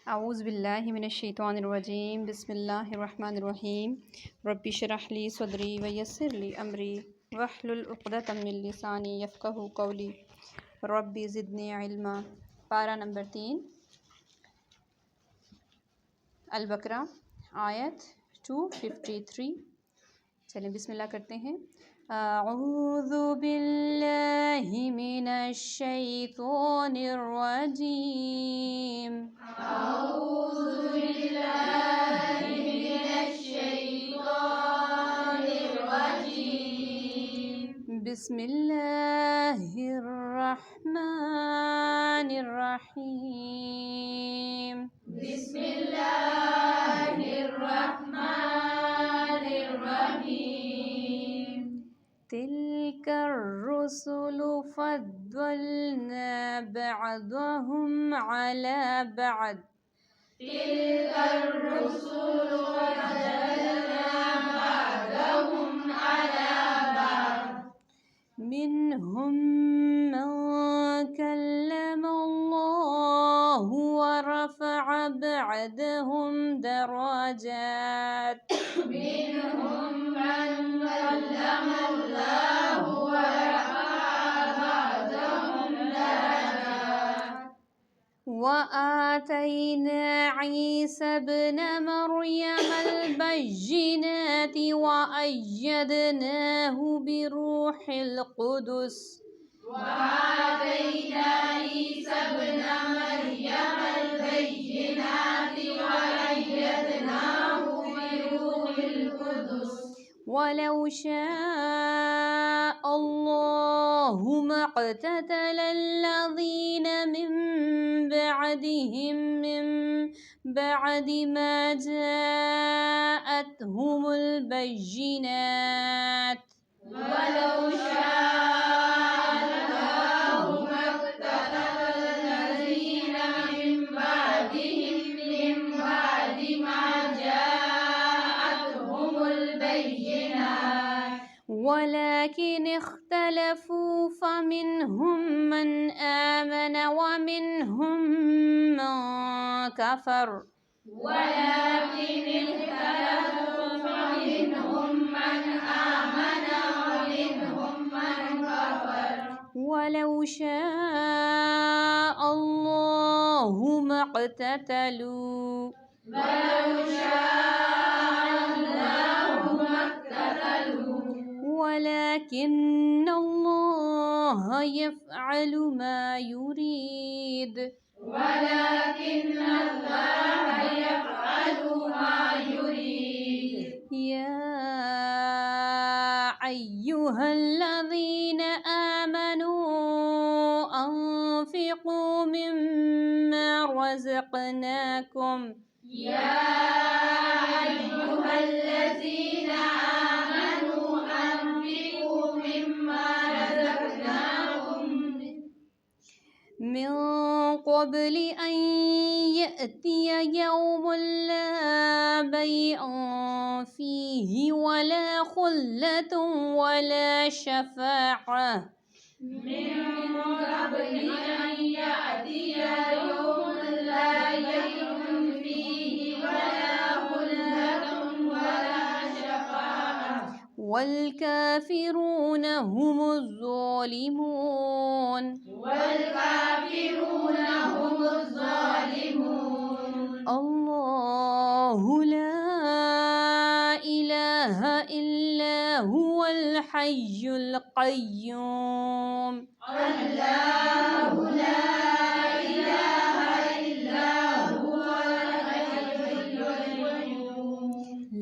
اعوذ باللہ من الشیطان الرجیم بسم اللہ الرحمن الرحیم رب اشرح لی صدری ویسر لی امری واحلل عقدۃ من لسانی یفقہوا قولی رب زدنی علما۔ پارہ نمبر 3 البقرہ آیت 253۔ چلیں بسم اللہ کرتے ہیں۔ اعوذ باللہ من الشیطان الرجیم بسم اللہ الرحمن الرحیم تلک الرسل فضلنا بعضهم على بعض منهم من كلم الله ورفع بعضهم درجات وآتينا عيسى ابن مريم البينات وأيدناه بروح القدس ولو شاء الله ما اقتتل الذين من بعد ما جاءتهم البينات ولكن اختلفوا فمنهم من آمن ومنهم من كفر ولو شاء الله ما اقتتلوا ولكن الله يفعل ما يريد يا أيها الذين آمنوا أنفقوا مما رزقناكم من قبل أن يأتي يوم لا بيع فيه ولا خلة ولا شفاعة والكافرون هم الظالمون الله لا إله إلا هو الحي القيوم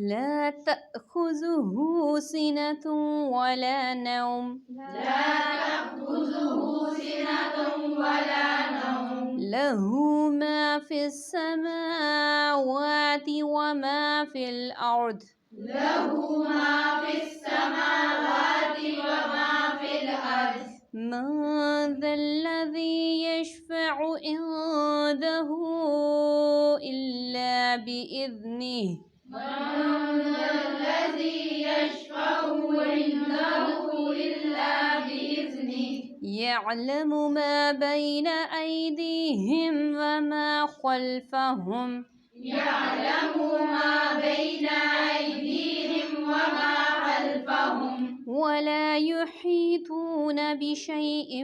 لا تأخذه سنة ولا نوم له ما في السماوات وما في الأرض من ذا الذي يشفع عنده إلا بإذنه يعلم ما بين أيديهم وما خلفهم ولا يحيطون بشيء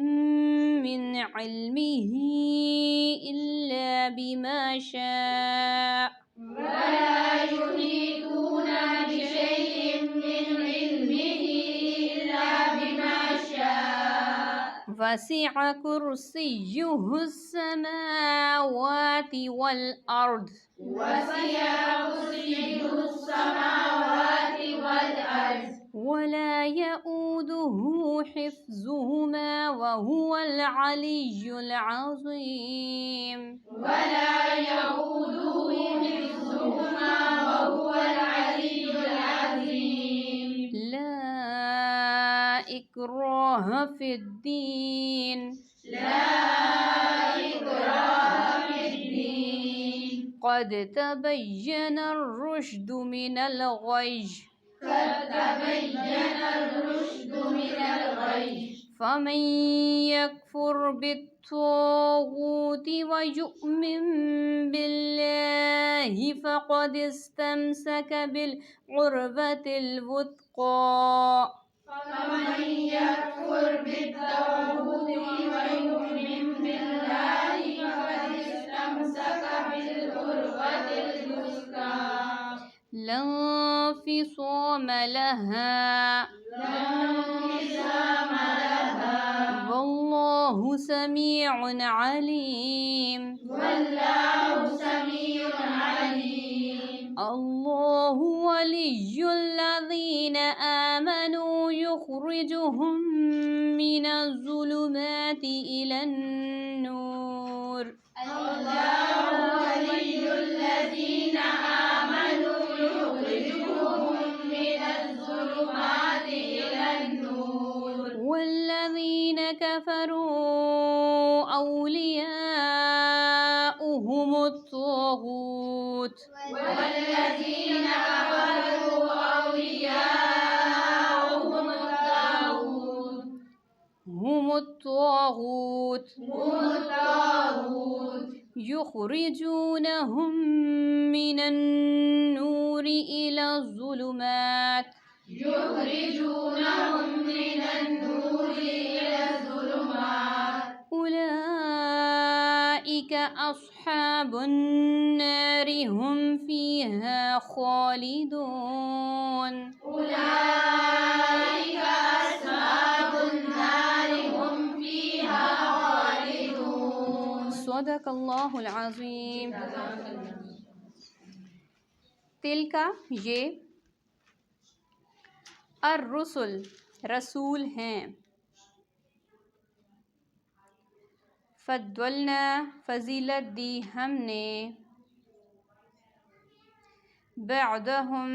من علمه إلا بما شاء وسع كرسيه السماوات والأرض ولا يؤوده حفظهما وهو العلي العظيم لا إكراه في الدين قد تبين الرشد من الغي فمن يكفر بالطاغوت ويؤمن بالله فقد استمسك بالعروة الوثقى لا انفصام لها والله سميع عليم الله ولي الذين آمنوا يخرجهم من الظلمات إلى النور والذين كفروا أولياؤهم الطاغوت هم الطاغوت يخرجونهم من النور إلى الظلمات أولئك أصحاب النار هم فيها خالدون صدق اللہ العظیم. تلک یہ الرسل رسول ہیں. فضلنا فضیلت دی ہم نے بعدہم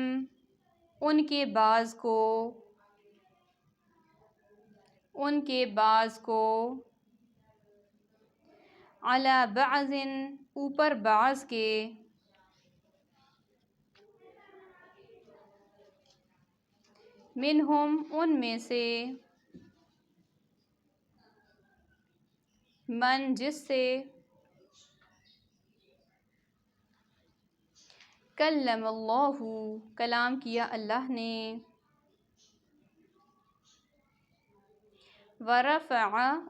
ان کے بعض کو علی بعض اوپر بعض کے منہم ان میں سے من جس سے کلم اللہ کلام کیا اللہ نے ورفع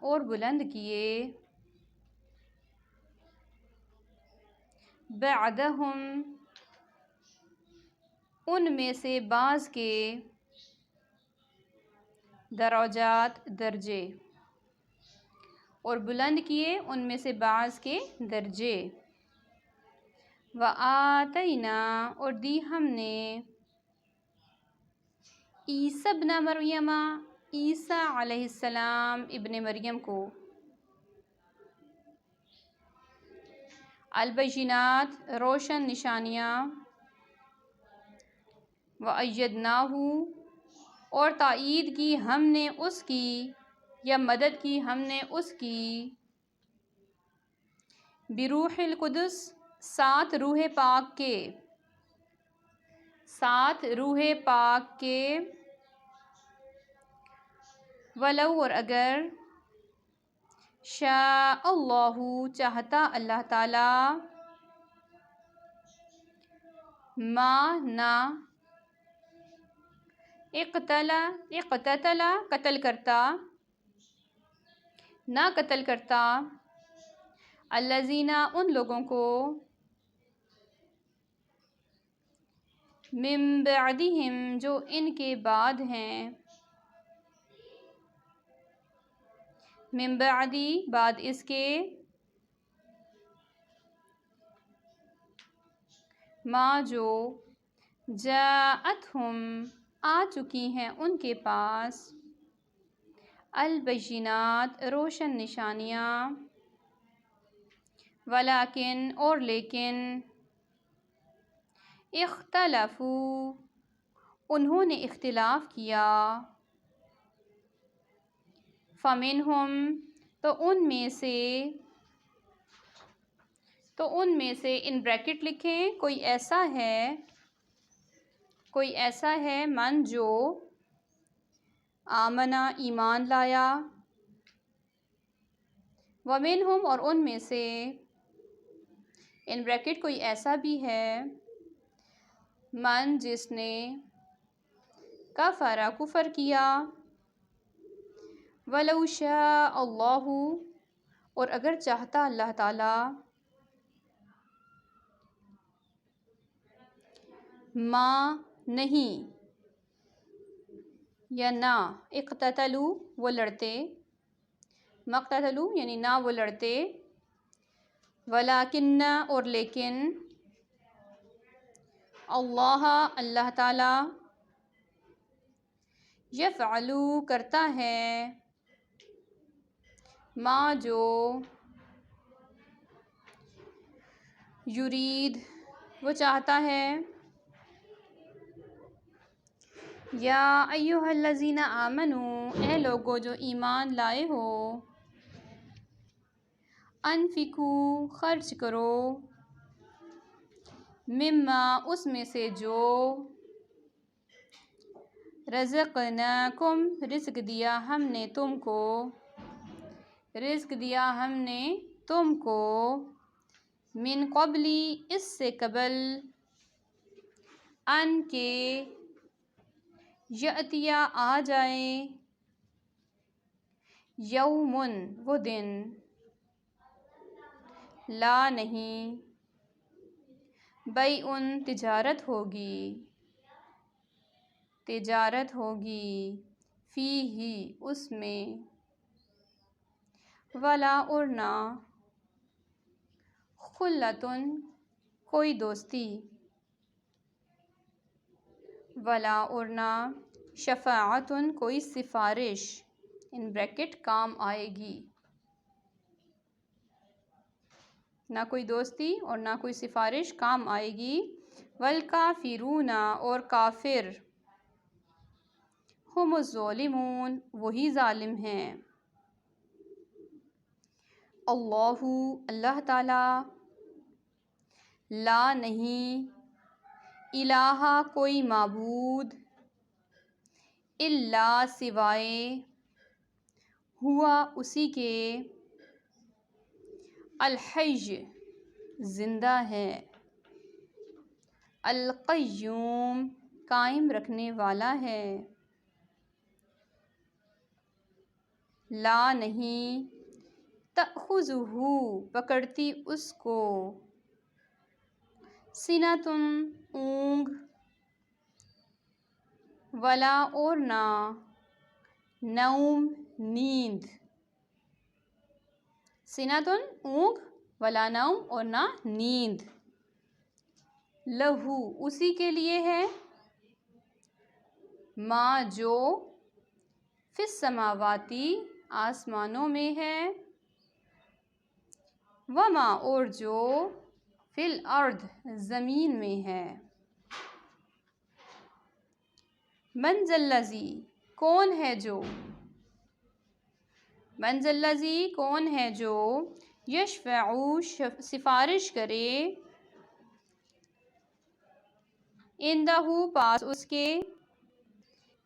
اور بلند کیے بعدہم ان میں سے بعض کے درجات درجے اور بلند کیے ان میں سے بعض کے درجے وآتینا اور دی ہم نے عیسیٰ ابن مریم عیسیٰ علیہ السلام ابن مریم کو البینات روشن نشانیاں وأیدناہ اور تائید کی ہم نے اس کی یا مدد کی ہم نے اس کی بروح القدس ساتھ روح پاک کے ولو اور اگر شاء اللہ چاہتا اللہ تعالی، ما نہ، اقتتل قتل کرتا، نہ قتل کرتا، الذین ان لوگوں کو، من بعدہم جو ان کے بعد ہیں، من بعدی بعد اس کے، ما جو، جاءتہم آ چکی ہیں ان کے پاس، البینات روشن نشانیاں، ولیکن اور لیکن، اختلفوا انہوں نے اختلاف کیا، فمنہم تو ان میں سے ان بریکٹ لکھیں کوئی ایسا ہے من جو، آمنا ایمان لایا، ومنہم اور ان میں سے، ان بریکٹ کوئی ایسا بھی ہے، من جس نے، کفر کفر کیا، وَلَوْ شَاءَ اللَّهُ اور اگر چاہتا اللہ تعالی، ما نہیں یا نہ، اقتتلوا وہ لڑتے، مقتتلوا یعنی نہ وہ لڑتے، ولیکن اور لیکن، اللہ تعالی، یفعل کرتا ہے، ما جو، یرید وہ چاہتا ہے، یا ایھا الذین آمنوا اے لوگو جو ایمان لائے ہو، انفقوا خرچ کرو، مما اس میں سے جو، رزقناکم رزق دیا ہم نے تم کو، من قبلی اس سے قبل، ان کے، یأتیا آ جائے، یومن وہ دن، لا نہیں، بیعٌ تجارت ہوگی، فیہ اس میں، ولا اور نہ، خلۃٌ کوئی دوستی، ولا اور نہ، شفاعۃٌ کوئی سفارش، ان بریکٹ کام آئے گی، نہ کوئی دوستی اور نہ کوئی سفارش کام آئے گی، والکافرون اور کافر، ہم الظالمون وہی ظالم ہیں، اللہ تعالی، لا نہیں، الہ کوئی معبود، الا سوائے، ہوا اسی کے، الحی زندہ ہے، القیوم قائم رکھنے والا ہے، لا نہیں، تأخذہ پکڑتی اس کو، سنۃ اونگ، ولا اور نہ، نوم نیند، سنۃ اونگ، ولا نوم اور نہ نیند، لہو اسی کے لیے ہے، ما جو، فی السماواتی آسمانوں میں ہے، وما اور جو، فی الارض زمین میں ہے، من ذا الذی کون ہے جو، یشفع سفارش کرے، عندہ پاس اس کے،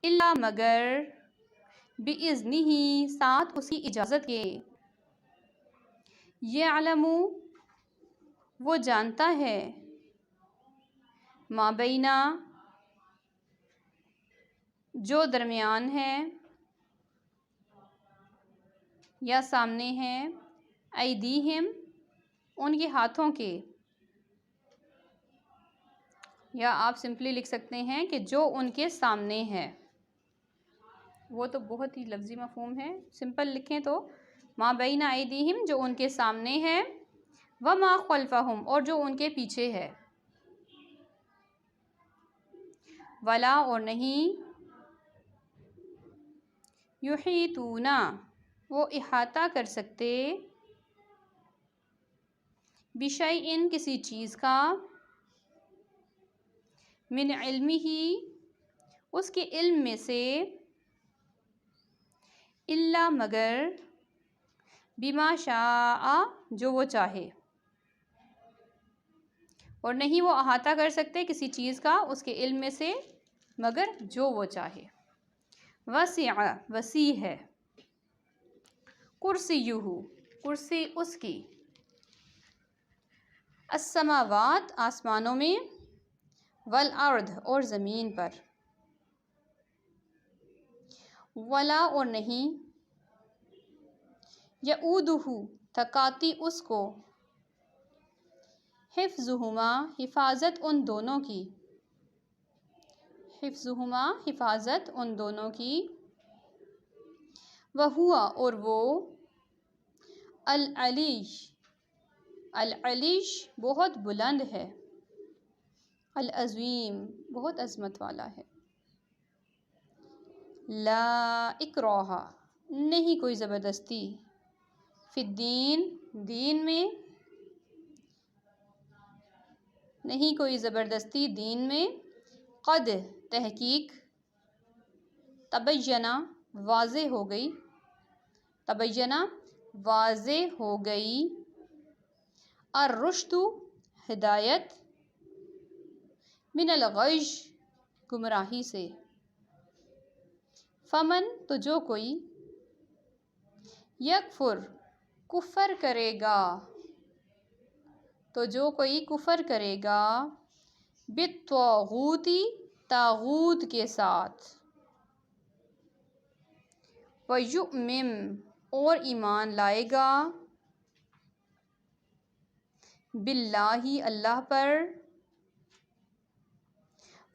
الا مگر، باذنہ ساتھ اس کی اجازت کے، یعلم وہ جانتا ہے، ما بینا جو درمیان ہے یا سامنے ہے، ایدیہم ان کے ہاتھوں کے، یا آپ سمپلی لکھ سکتے ہیں کہ جو ان کے سامنے ہے، وہ تو بہت ہی لفظی مفہوم ہے، سمپل لکھیں تو ما بین ایدیہم جو ان کے سامنے ہے، وما خلفہم اور جو ان کے پیچھے ہے، ولا اور نہیں، یحیطون وہ احاطہ کر سکتے، بشیء کسی چیز کا، من علمہ اس کے علم میں سے، الا مگر، بما شاء جو وہ چاہے، اور نہیں وہ احاطہ کر سکتے کسی چیز کا اس کے علم میں سے مگر جو وہ چاہے۔ وسع وسیع ہے، کرسیہ کرسی اس کی، السماوات آسمانوں میں، والارض اور زمین پر، ولا اور نہیں، یعودہ تھکاتی اس کو، حفظہما حفاظت ان دونوں کی، حفظہما حفاظت ان دونوں کی، وہوا اور وہ، العلی العلی بہت بلند ہے، العظیم بہت عظمت والا ہے۔ لا اکراہ نہیں کوئی زبردستی، فی الدین دین میں، نہیں کوئی زبردستی دین میں، قد تحقیق، تبینہ واضح ہو گئی، تبینہ واضح ہو گئی، الرشد ہدایت، من الغی گمراہی سے، فمن تو جو کوئی، یکفر کفر کرے گا، تو جو کوئی کفر کرے گا، بالطاغوت طاغوت کے ساتھ، ویؤمن اور ایمان لائے گا، باللہ اللہ پر،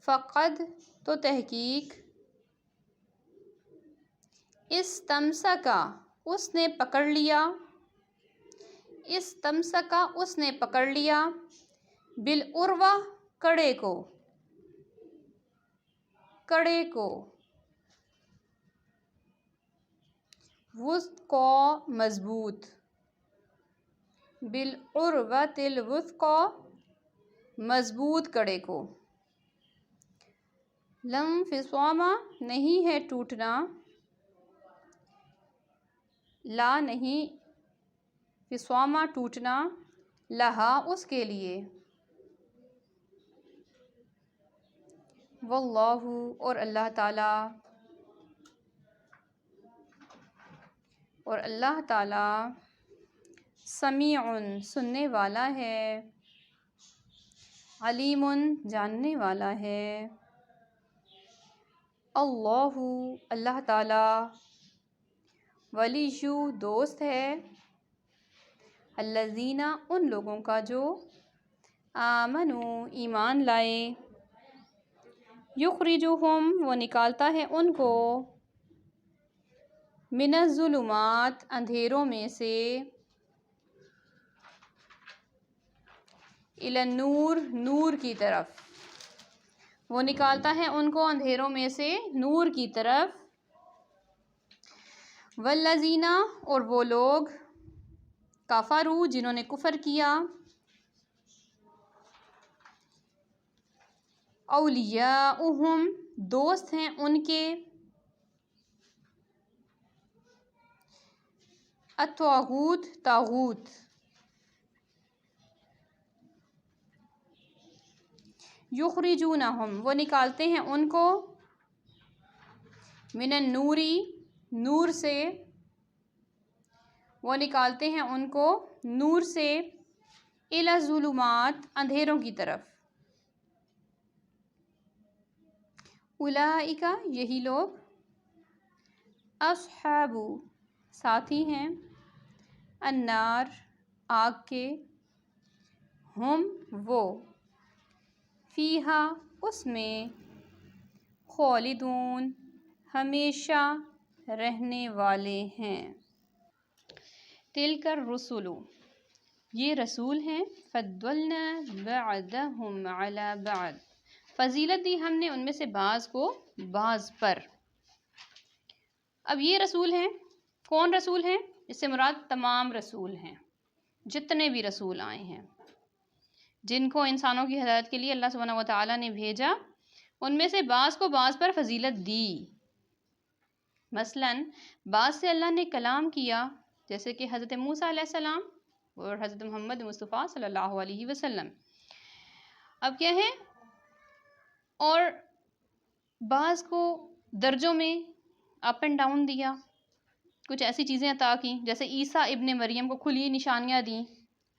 فقد تو تحقیق، استمسکا اس نے پکڑ لیا، استمسکا اس نے پکڑ لیا، بالعروہ کڑے کو، کڑے کو، وثقی مضبوط، بالعروۃ الوثقی مضبوط کڑے کو، لا انفصام نہیں ہے ٹوٹنا، لا نہیں انفصام ٹوٹنا، لہا اس کے لیے، واللہ اور اللہ تعالیٰ، اور اللہ تعالیٰ، سمیع سننے والا ہے، علیم جاننے والا ہے، اللہ اللہ تعالیٰ، ولی دوست ہے، الذین ان لوگوں کا جو، آمنوا ایمان لائے، یخرجہم وہ نکالتا ہے ان کو، من الظلمات اندھیروں میں سے، الی النور نور کی طرف، وہ نکالتا ہے ان کو اندھیروں میں سے نور کی طرف، والذین اور وہ لوگ، کفروا جنہوں نے کفر کیا، اولیاؤہم دوست ہیں ان کے، الطاغوت طاغوت، یخرجونہم وہ نکالتے ہیں ان کو، من النور نور سے، وہ نکالتے ہیں ان کو نور سے الی الظلمات، اندھیروں کی طرف. اولئک، یہی لوگ، اصحاب، ساتھی ہیں، النار، آگ کے، ہم، وہ، فیہا، اس میں، خالدون، ہمیشہ رہنے والے ہیں. تلک الرسل، یہ رسول ہیں، فضلنا بعضهم علی بعض، فضیلت دی ہم نے ان میں سے بعض کو بعض پر. اب یہ رسول ہیں، کون رسول ہیں؟ اس سے مراد تمام رسول ہیں، جتنے بھی رسول آئے ہیں جن کو انسانوں کی ہدایت کے لیے اللہ سبحانہ و تعالیٰ نے بھیجا، ان میں سے بعض کو بعض پر فضیلت دی. مثلاً بعض سے اللہ نے کلام کیا، جیسے کہ حضرت موسیٰ علیہ السلام اور حضرت محمد مصطفیٰ صلی اللہ علیہ وسلم. اب کیا ہے، اور بعض کو درجوں میں اپ اینڈ ڈاؤن دیا، کچھ ایسی چیزیں عطا کی، جیسے عیسیٰ ابن مریم کو کھلی نشانیاں دیں،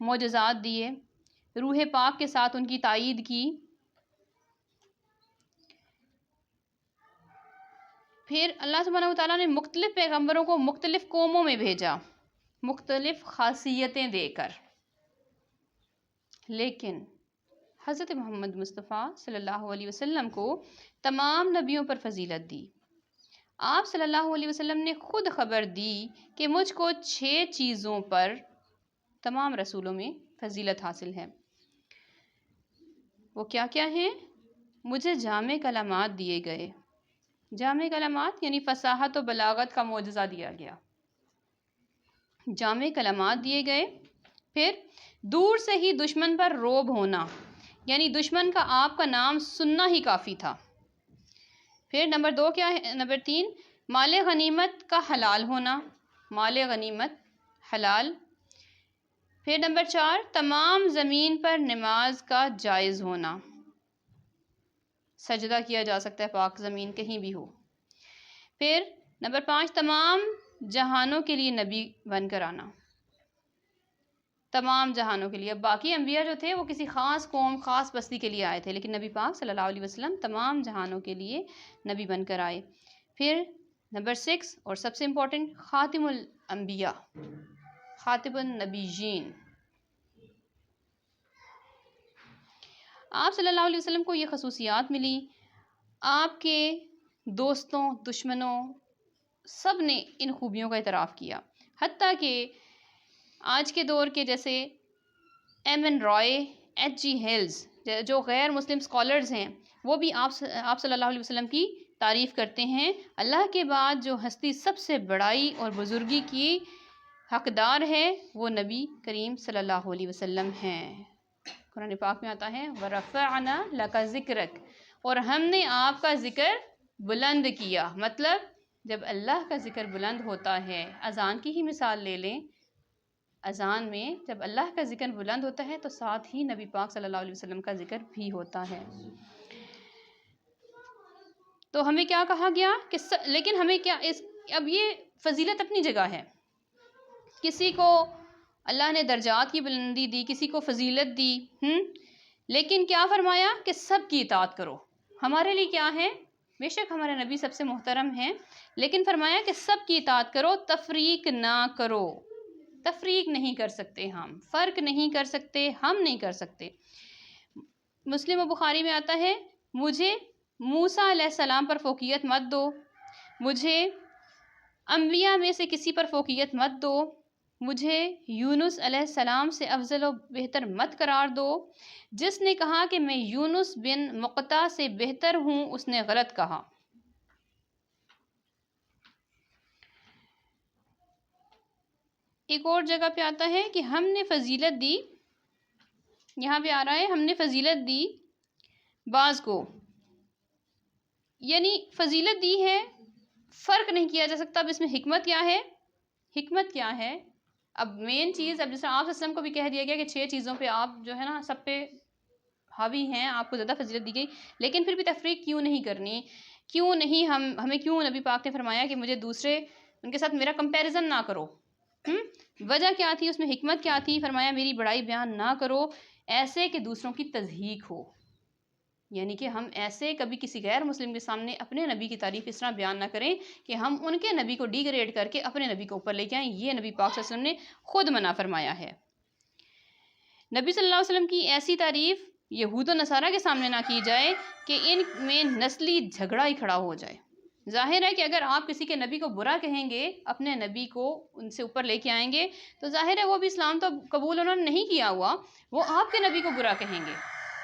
معجزات دیے، روح پاک کے ساتھ ان کی تائید کی. پھر اللہ سبحانہ و تعالیٰ نے مختلف پیغمبروں کو مختلف قوموں میں بھیجا، مختلف خاصیتیں دے کر. لیکن حضرت محمد مصطفیٰ صلی اللہ علیہ وسلم کو تمام نبیوں پر فضیلت دی. آپ صلی اللہ علیہ وسلم نے خود خبر دی کہ مجھ کو 6 چیزوں پر تمام رسولوں میں فضیلت حاصل ہے. وہ کیا کیا ہیں؟ مجھے جامع کلمات دیے گئے. جامع کلمات یعنی فصاحت و بلاغت کا معجزہ دیا گیا، جامع کلمات دیے گئے. پھر دور سے ہی دشمن پر روب ہونا، یعنی دشمن کا آپ کا نام سننا ہی کافی تھا. پھر نمبر 2 کیا ہے؟ نمبر 3 مال غنیمت کا حلال ہونا، مال غنیمت حلال. پھر نمبر 4 تمام زمین پر نماز کا جائز ہونا، سجدہ کیا جا سکتا ہے پاک زمین کہیں بھی ہو. پھر نمبر 5 تمام جہانوں کے لیے نبی بن کر آنا، تمام جہانوں کے لیے. اب باقی انبیاء جو تھے وہ کسی خاص قوم، خاص بستی کے لیے آئے تھے، لیکن نبی پاک صلی اللہ علیہ وسلم تمام جہانوں کے لیے نبی بن کر آئے. پھر نمبر 6 اور سب سے امپورٹنٹ خاتم الانبیاء، خاتم النبیین. آپ صلی اللہ علیہ وسلم کو یہ خصوصیات ملی. آپ کے دوستوں، دشمنوں، سب نے ان خوبیوں کا اعتراف کیا. حتیٰ کہ آج کے دور کے جیسے ایم این رائے، ایچ جی ہیلز، جو غیر مسلم اسکالرز ہیں، وہ بھی آپ صلی اللہ علیہ وسلم کی تعریف کرتے ہیں. اللہ کے بعد جو ہستی سب سے بڑائی اور بزرگی کی حقدار ہے وہ نبی کریم صلی اللہ علیہ وسلم ہیں. قرآن پاک میں آتا ہے وَرَفَعْنَا لَكَ ذِكْرَكَ، اور ہم نے آپ کا ذکر بلند کیا. مطلب جب اللہ کا ذکر بلند ہوتا ہے، اذان کی ہی مثال لے لیں، اذان میں جب اللہ کا ذکر بلند ہوتا ہے تو ساتھ ہی نبی پاک صلی اللہ علیہ وسلم کا ذکر بھی ہوتا ہے. تو ہمیں کیا کہا گیا کہ لیکن ہمیں کیا اب یہ فضیلت اپنی جگہ ہے. کسی کو اللہ نے درجات کی بلندی دی، کسی کو فضیلت دی، لیکن کیا فرمایا کہ سب کی اطاعت کرو. ہمارے لیے کیا ہے؟ بے شک ہمارے نبی سب سے محترم ہیں، لیکن فرمایا کہ سب کی اطاعت کرو، تفریق نہ کرو. تفریق نہیں کر سکتے، ہم فرق نہیں کر سکتے، ہم نہیں کر سکتے. مسلم و بخاری میں آتا ہے مجھے موسیٰ علیہ السلام پر فوقیت مت دو، مجھے انبیاء میں سے کسی پر فوقیت مت دو، مجھے یونس علیہ السلام سے افضل و بہتر مت قرار دو. جس نے کہا کہ میں یونس بن مقطع سے بہتر ہوں، اس نے غلط کہا. ایک اور جگہ پہ آتا ہے کہ ہم نے فضیلت دی، یہاں پہ آ رہا ہے ہم نے فضیلت دی بعض کو، یعنی فضیلت دی ہے، فرق نہیں کیا جا سکتا. اب اس میں حکمت کیا ہے؟ حکمت کیا ہے؟ اب مین چیز، اب جیسے آپ اسلم کو بھی کہہ دیا گیا کہ 6 چیزوں پہ آپ جو ہے نا سب پہ حاوی ہیں، آپ کو زیادہ فضیلت دی گئی، لیکن پھر بھی تفریق کیوں نہیں کرنی؟ کیوں نہیں ہمیں کیوں نبی پاک نے فرمایا کہ مجھے دوسرے ان کے ساتھ میرا کمپیریزن نہ کرو، وجہ کیا تھی، اس میں حکمت کیا تھی؟ فرمایا میری بڑائی بیان نہ کرو ایسے کہ دوسروں کی تضحیق ہو، یعنی کہ ہم ایسے کبھی کسی غیر مسلم کے سامنے اپنے نبی کی تعریف اس طرح بیان نہ کریں کہ ہم ان کے نبی کو ڈیگریڈ کر کے اپنے نبی کو اوپر لے کے آئیں۔ یہ نبی پاک صلی اللہ علیہ وسلم نے خود منع فرمایا ہے۔ نبی صلی اللہ علیہ وسلم کی ایسی تعریف یہود و نصارہ کے سامنے نہ کی جائے کہ ان میں نسلی جھگڑا ہی کھڑا ہو جائے۔ ظاہر ہے کہ اگر آپ کسی کے نبی کو برا کہیں گے، اپنے نبی کو ان سے اوپر لے کے آئیں گے، تو ظاہر ہے وہ بھی اسلام تو قبول انہوں نے نہیں کیا ہوا، وہ آپ کے نبی کو برا کہیں گے۔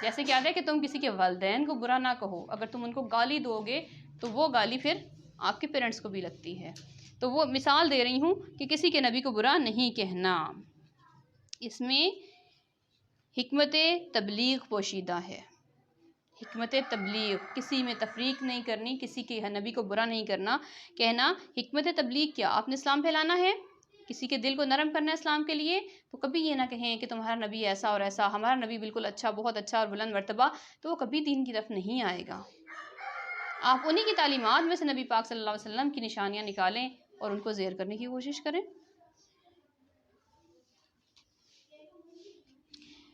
جیسے کیا ہے کہ تم کسی کے والدین کو برا نہ کہو، اگر تم ان کو گالی دو گے تو وہ گالی پھر آپ کے پیرنٹس کو بھی لگتی ہے۔ تو وہ مثال دے رہی ہوں کہ کسی کے نبی کو برا نہیں کہنا۔ اس میں حکمت تبلیغ پوشیدہ ہے۔ حکمت تبلیغ، کسی میں تفریق نہیں کرنی، کسی کے نبی کو برا نہیں کرنا، کہنا حکمت تبلیغ کیا؟ آپ نے اسلام پھیلانا ہے، کسی کے دل کو نرم کرنا ہے اسلام کے لیے، تو کبھی یہ نہ کہیں کہ تمہارا نبی ایسا اور ایسا، ہمارا نبی بالکل اچھا، بہت اچھا اور بلند مرتبہ، تو وہ کبھی دین کی طرف نہیں آئے گا۔ آپ انہی کی تعلیمات میں سے نبی پاک صلی اللہ علیہ وسلم کی نشانیاں نکالیں اور ان کو زیر کرنے کی کوشش کریں۔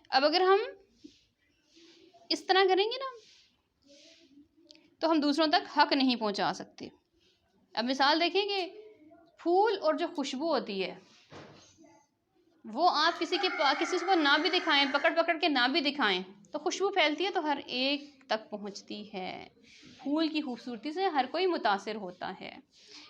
اب اگر ہم اس طرح کریں گے نا تو ہم دوسروں تک حق نہیں پہنچا سکتے۔ اب مثال دیکھیں کہ پھول اور جو خوشبو ہوتی ہے وہ آپ کسی کو نہ بھی دکھائیں، پکڑ کے نہ بھی دکھائیں، تو خوشبو پھیلتی ہے تو ہر ایک تک پہنچتی ہے۔ پھول کی خوبصورتی سے ہر کوئی متاثر ہوتا ہے۔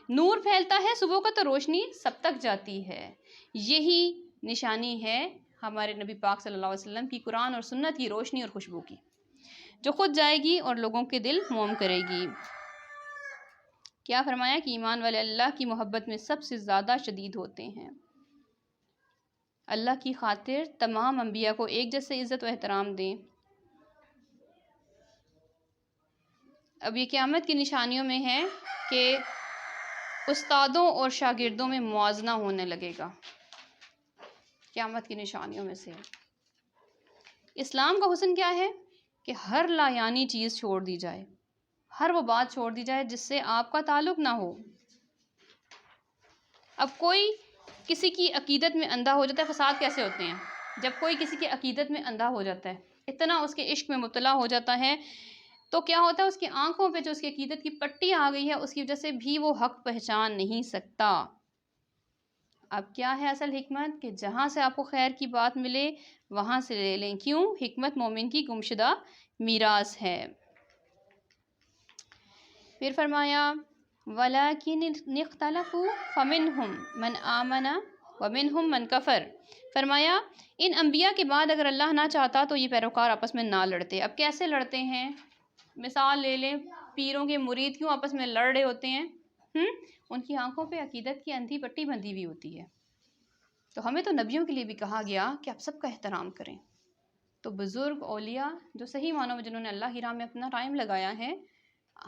نور پھیلتا ہے صبح کا تو روشنی سب تک جاتی ہے۔ یہی نشانی ہے ہمارے نبی پاک صلی اللہ علیہ وسلم کی قرآن اور سنت کی روشنی اور خوشبو کی، جو خود جائے گی اور لوگوں کے دل موم کرے گی۔ کیا فرمایا کہ ایمان والے اللہ کی محبت میں سب سے زیادہ شدید ہوتے ہیں۔ اللہ کی خاطر تمام انبیاء کو ایک جیسے عزت و احترام دیں۔ اب یہ قیامت کی نشانیوں میں ہے کہ استادوں اور شاگردوں میں موازنہ ہونے لگے گا۔ قیامت کی نشانیوں میں سے اسلام کا حسن کیا ہے کہ ہر لایانی چیز چھوڑ دی جائے، ہر وہ بات چھوڑ دی جائے جس سے آپ کا تعلق نہ ہو۔ اب کوئی کسی کی عقیدت میں اندھا ہو جاتا ہے، فساد کیسے ہوتے ہیں؟ جب کوئی کسی کی عقیدت میں اندھا ہو جاتا ہے، اتنا اس کے عشق میں مبتلا ہو جاتا ہے، تو کیا ہوتا ہے اس کی آنکھوں پہ جو اس کی عقیدت کی پٹی آ گئی ہے، اس کی وجہ سے بھی وہ حق پہچان نہیں سکتا۔ اب کیا ہے اصل حکمت؟ کہ جہاں سے آپ کو خیر کی بات ملے وہاں سے لے لیں۔ کیوں؟ حکمت مومن کی گمشدہ میراث ہے۔ پھر فرمایا وَلَكِنِ اخْتَلَفُوا فَمِنْهُمْ مَنْ آمَنَ وَمِنْهُمْ مَنْ كَفَرَ۔ فرمایا ان انبیاء کے بعد اگر اللہ نہ چاہتا تو یہ پیروکار آپس میں نہ لڑتے۔ اب کیسے لڑتے ہیں؟ مثال لے لیں، پیروں کے مرید کیوں آپس میں لڑ رہے ہوتے ہیں؟ ان کی آنکھوں پہ عقیدت کی اندھی پٹی بندھی ہوئی ہوتی ہے۔ تو ہمیں تو نبیوں کے لیے بھی کہا گیا کہ آپ سب کا احترام کریں۔ تو بزرگ اولیاء جو صحیح معنوں میں جنہوں نے اللہ کی راہ میں اپنا ٹائم لگایا ہے،